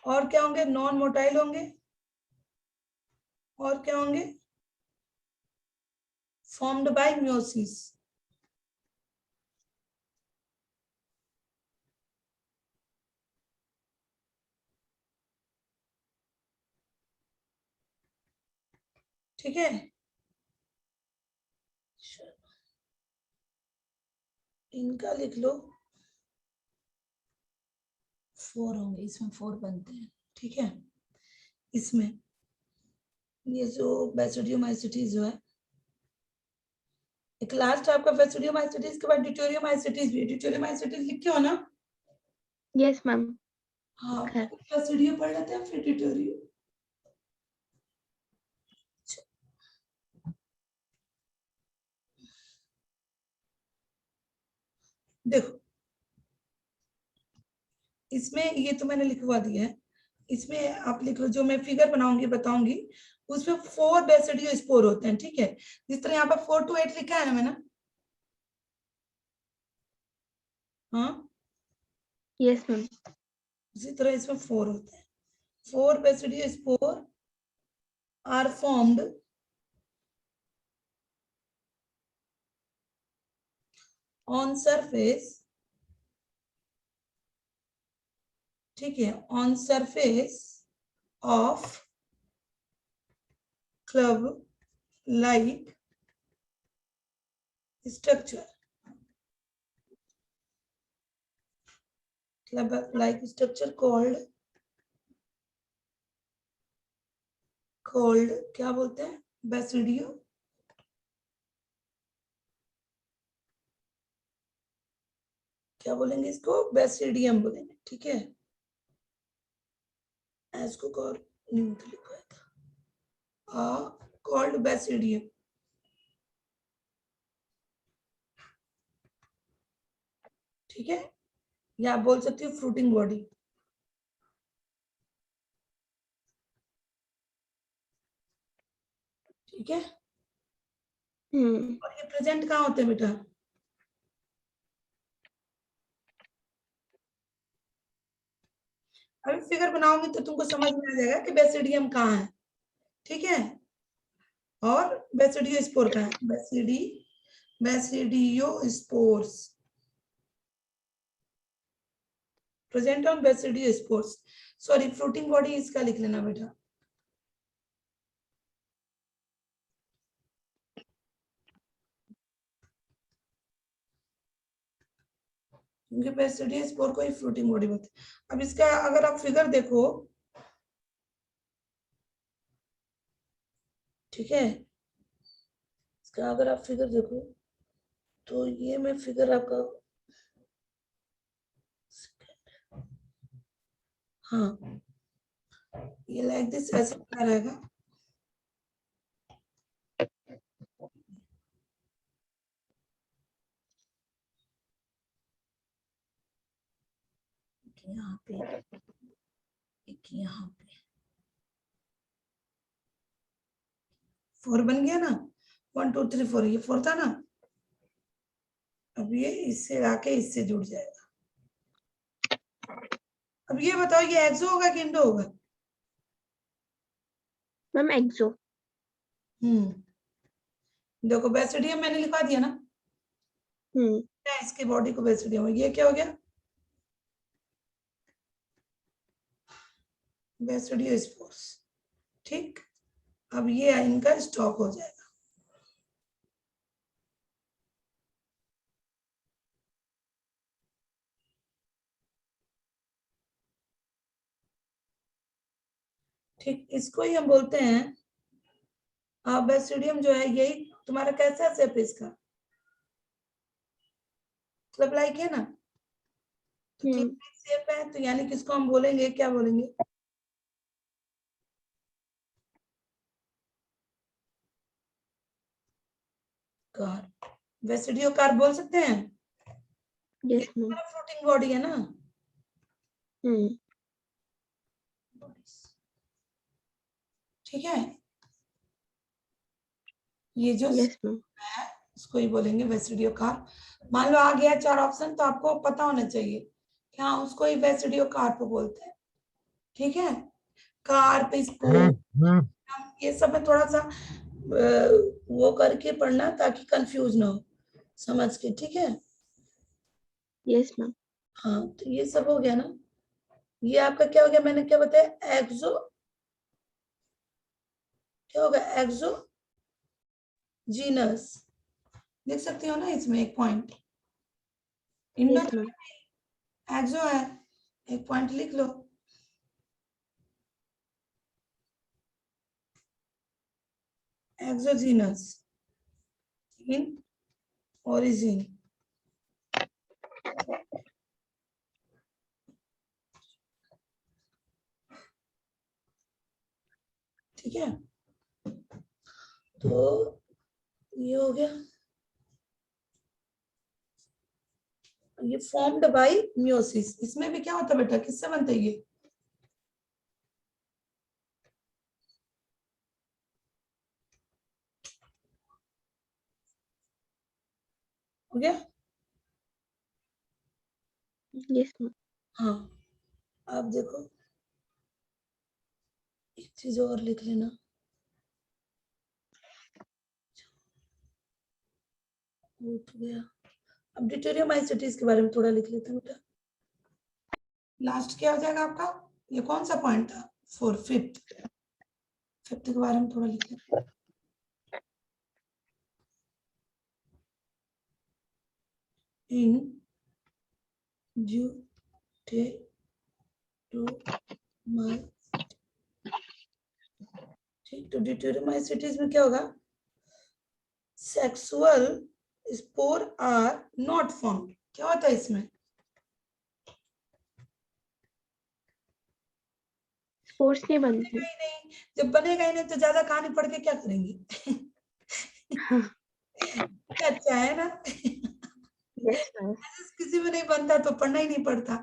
A: और क्या होंगे, नॉन मोटाइल होंगे, और क्या होंगे, formed by meiosis. ठीक है, इनका लिख लो 4 होंगे, इसमें 4 बनते हैं। ठीक है, इसमें ये जो बेसिडियोमाइसिटीज जो है, एक लास्ट आपका बेसिडियोमाइसिटीज के बाद ड्यूटेरियोमाइसिटीज भी। ड्यूटेरियोमाइसिटीज लिखे हो ना?
B: Yes ma'am.
A: हाँ,
B: है।
A: बेसिडियो पढ़ लेते हैं फिर ड्यूटेरियो। देखो, इसमें ये तो मैंने लिखवा दिया है, इसमें आप लिख लो, जो मैं फिगर बनाऊंगी बताऊंगी, उसमें 4 बेसिडियो स्पोर होते हैं। ठीक है, जिस तरह यहाँ पर 4 to 8 लिखा है ना मैंने, हाँ
B: यस मैम।
A: उसी तरह इसमें 4 होते हैं। 4 basidiospore are formed on surface, ठीक है, on surface of club like structure, club like structure called क्या बोलते हैं, बेसिडियो क्या बोलेंगे इसको, बेसिडियम बोलेंगे। ठीक है, इसको लिखा था कॉल्ड बेसिडियम। ठीक है, या आप बोल सकते हो फ्रूटिंग बॉडी। ठीक है, और ये प्रेजेंट कहाँ होते हैं बेटा? अभी फिगर बनाऊंगी तो तुमको समझ में आ जाएगा कि बेसिडियम कहाँ है। ठीक है, और बेसिडियो स्पोर कहाँ है? Basidio spores present on basidio spores. Sorry, fruiting body इसका लिख लेना बेटा। क्योंकि बेसिडियो स्पोर को ही फ्रूटिंग बॉडी बोलते हैं। अब इसका अगर आप फिगर देखो, ठीक है, इसका अगर आप फिगर देखो तो ये मैं फिगर आपका, हाँ ये लाइक दिस ऐसे बना रहेगा। यहाँ पे एक, यहाँ पे 4 बन गया ना, 1 2 3 4, ये 4 था ना। अब ये इससे आके इससे जुड़ जाएगा। अब ये बताओ, ये एक्सो होगा कि इंडो होगा?
B: मैम एक्सो।
A: देखो बेसिडियम मैंने लिखा दिया ना, क्या इसकी बॉडी को बेसिडियम, ये क्या हो गया, बेसिडियो स्पोर्स। ठीक, अब ये इनका स्टॉक हो जाएगा। ठीक, इसको ही हम बोलते हैं बेसिडियम जो है, यही तुम्हारा कैसा शेप है इसका, क्लब लाइक है ना, तो शेप है, तो यानी कि इसको हम बोलेंगे, क्या बोलेंगे, कार। बेसिडियो कार बोल सकते हैं।
B: Yes ma'am.
A: फ्रूटिंग बॉडी है ना। ठीक है, ये जो
B: यस मैम।
A: है इसको ही बोलेंगे बेसिडियो कार। मान लो आ गया 4 ऑप्शन, तो आपको पता होना चाहिए कि हाँ उसको ही बेसिडियो कार्प बोलते हैं। ठीक है, कार्प, स्पोर, ये सब में थोड़ा सा वो करके पढ़ना ताकि कंफ्यूज ना हो, समझ के, ठीक है।
B: Yes, ma'am.
A: हाँ तो ये सब हो गया ना। ये आपका क्या हो गया, मैंने क्या बताया, एक्सो, क्या होगा, एक्सोजीनस। देख सकती हो ना इसमें एक पॉइंट, इनमें
B: Yes, ma'am.
A: एक्सो है, एक पॉइंट लिख लो। एक्सोजीनस इन ओरिजिन, ठीक है। तो ये हो गया, ये फॉर्म्ड बाय मियोसिस। इसमें भी क्या होता है बेटा, किससे बनते हैं ये, हो गया।
B: Yes, ma'am.
A: हाँ अब देखो, एक चीज और लिख लेना, उठ गया। अब डिटेरियोमाइसिटीज के बारे में थोड़ा लिख लेते हैं बेटा। लास्ट क्या हो जाएगा आपका, ये कौन सा पॉइंट था, फिफ्थ के बारे में थोड़ा लिख लेते हैं। इन ठीक, तो डिटेरियोमाइसिटीज में क्या होगा, sexual spore are not formed. क्या होता है इसमें,
B: Sports नहीं बनते.
A: नहीं नहीं, जब बनेगा ही नहीं तो ज्यादा कहानी पढ़ के क्या करेंगे। अच्छा है ना।
B: Yes, ma'am.
A: किसी में नहीं बनता तो पढ़ना ही नहीं पड़ता।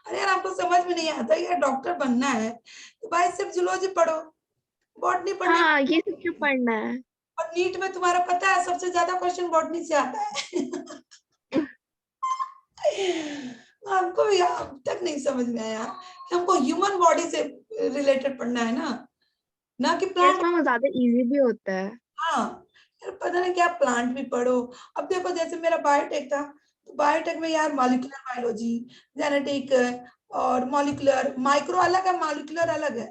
A: अरे यार आपको समझ में नहीं आता यार, डॉक्टर बनना है तो भाई सिर्फ जूलॉजी पढ़ो, बॉटनी पढ़ने,
B: हाँ, ये सब क्यों पढ़ना है?
A: और नीट में तुम्हारा पता है सबसे ज्यादा क्वेश्चन बॉटनी से आता है। हमको भी अब तक नहीं समझ में आया कि हमको ह्यूमन बॉडी से रिलेटेड पढ़ना है ना कि
B: Yes,
A: प्लांट।
B: ma'am. वो ज्यादा इजी भी होता है.
A: हाँ यार पता नहीं क्या, प्लांट भी पढ़ो। अब देखो जैसे मेरा बायोटेक था, तो बायोटेक में यार मॉलिक्यूलर बायोलॉजी, जेनेटिक, और मॉलिक्यूलर, माइक्रो अलग है, मॉलिक्यूलर अलग है,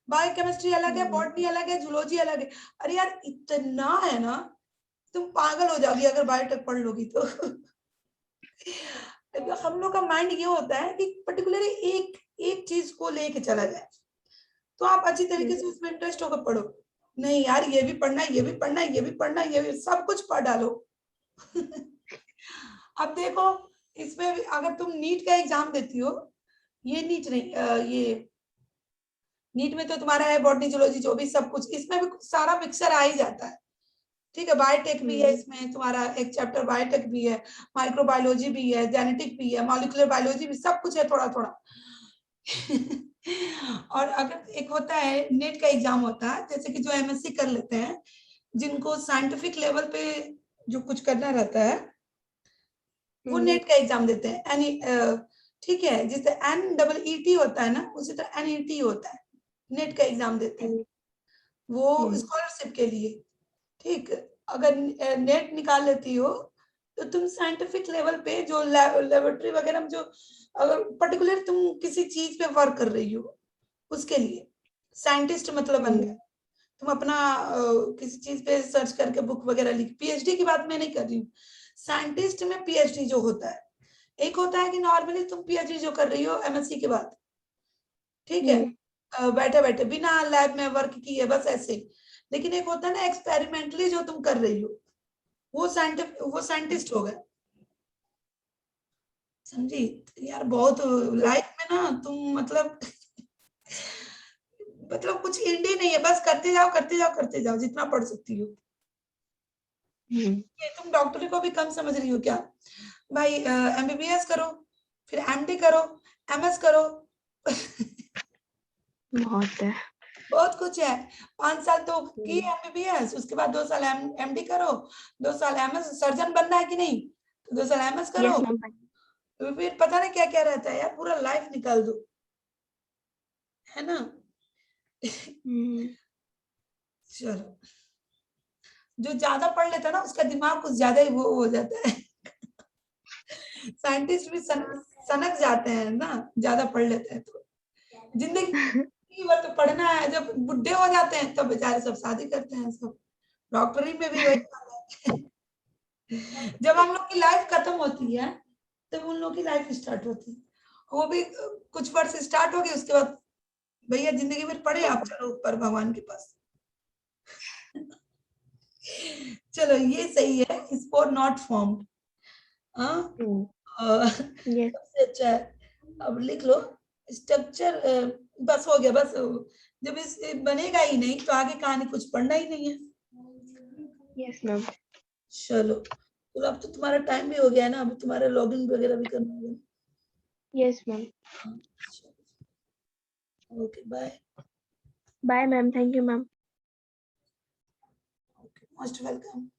A: बायोकेमिस्ट्री अलग है, बॉटनी अलग है, जूलॉजी अलग है। अरे यार इतना है ना, तुम पागल हो जाओगी अगर बायोटेक पढ़ लोगी तो। हम लोग का माइंड ये होता है कि पर्टिकुलरली एक एक चीज को लेके चला जाए, तो आप अच्छी तरीके से उसमें इंटरेस्ट होकर पढ़ो। नहीं यार ये भी पढ़ना है, ये भी पढ़ना है, ये भी पढ़ना है, ये भी, सब कुछ पढ़ डालो। अब देखो इसमें भी अगर तुम नीट का एग्जाम देती हो, ये नीट नहीं, ये नीट में तो तुम्हारा है बॉटनी जूलॉजी जो भी सब कुछ, इसमें भी सारा मिक्सर आ ही जाता है, ठीक है। बायोटेक भी है इसमें तुम्हारा एक चैप्टर, बायोटेक भी है, माइक्रोबायोलॉजी भी है, जेनेटिक भी है, मॉलिक्यूलर बायोलॉजी भी, सब कुछ है थोड़ा थोड़ा। और अगर एक होता है नेट का एग्जाम होता है, जैसे कि जो एमएससी कर लेते हैं, जिनको साइंटिफिक लेवल पे जो कुछ करना रहता है, वो नेट का एग्जाम देते हैं, ठीक है। जैसे NEET होता है ना, उसी तरह NET होता है, नेट का एग्जाम देते हैं वो स्कॉलरशिप के लिए, ठीक। अगर नेट निकाल लेती हो तो तुम साइंटिफिक लेवल पे जो लेबोरेटरी वगैरह में जो, अगर पर्टिकुलर तुम किसी चीज पे वर्क कर रही हो, उसके लिए साइंटिस्ट मतलब बन गए तुम। अपना किसी चीज पे सर्च करके बुक वगैरह लिख, पीएचडी की बात मैं नहीं कर रही हूँ, साइंटिस्ट में पीएचडी जो होता है, एक होता है कि नॉर्मली तुम पीएचडी जो कर रही हो एमएससी के बाद, ठीक है, बैठे बैठे बिना लैब में वर्क किए बस ऐसे, लेकिन एक होता है ना एक्सपेरिमेंटली जो तुम कर रही हो, वो साइंटिस्ट हो गए, समझी। यार बहुत लाइफ में ना तुम मतलब मतलब कुछ एंड ही नहीं है, बस करते जाओ करते जाओ करते जाओ जितना पढ़ सकती हो। ये तुम डॉक्टरी को भी कम समझ रही हो क्या भाई, एमबीबीएस करो, फिर एमडी करो, एमएस करो।
B: बहुत है.
A: बहुत कुछ है। 5 साल तो की एमबीबीएस, उसके बाद 2 साल एमडी करो, 2 साल एमएस, सर्जन बनना है कि नहीं, तो 2 साल एमएस करो,
B: Yes, ma'am.
A: तो फिर पता नहीं क्या क्या रहता है यार, पूरा लाइफ निकाल दो, है ना। चलो जो ज्यादा पढ़ लेता है ना उसका दिमाग कुछ ज्यादा ही वो हो जाता है। साइंटिस्ट भी सनक जाते हैं ना, ज्यादा पढ़ लेते हैं तो। जिंदगी भर तो पढ़ना है, जब बुढ़े हो जाते हैं तब बेचारे सब शादी करते हैं सब। डॉक्टरी में भी वही हाल है। जब हम लोग की लाइफ खत्म होती है तब उन लोग की लाइफ स्टार्ट होती है। वो भी कुछ वर्ष स्टार्ट हो गए, उसके बाद भैया जिंदगी भर पढ़े, आप चलो ऊपर भगवान के पास। चलो ये सही है, स्पोर नॉट फॉर्म्ड। हाँ
B: Yes.
A: सबसे अच्छा है। अब लिख लो स्ट्रक्चर, बस हो गया बस। जब इस बनेगा ही नहीं तो आगे कहानी कुछ पढ़ना ही नहीं है।
B: Yes, ma'am.
A: चलो तो अब तो तुम्हारा टाइम भी हो गया है ना, अब तुम्हारा लॉगिन वगैरह भी करना होगा।
B: Yes, ma'am.
A: Okay bye.
B: Bye, ma'am. Thank you, ma'am.
A: Most welcome.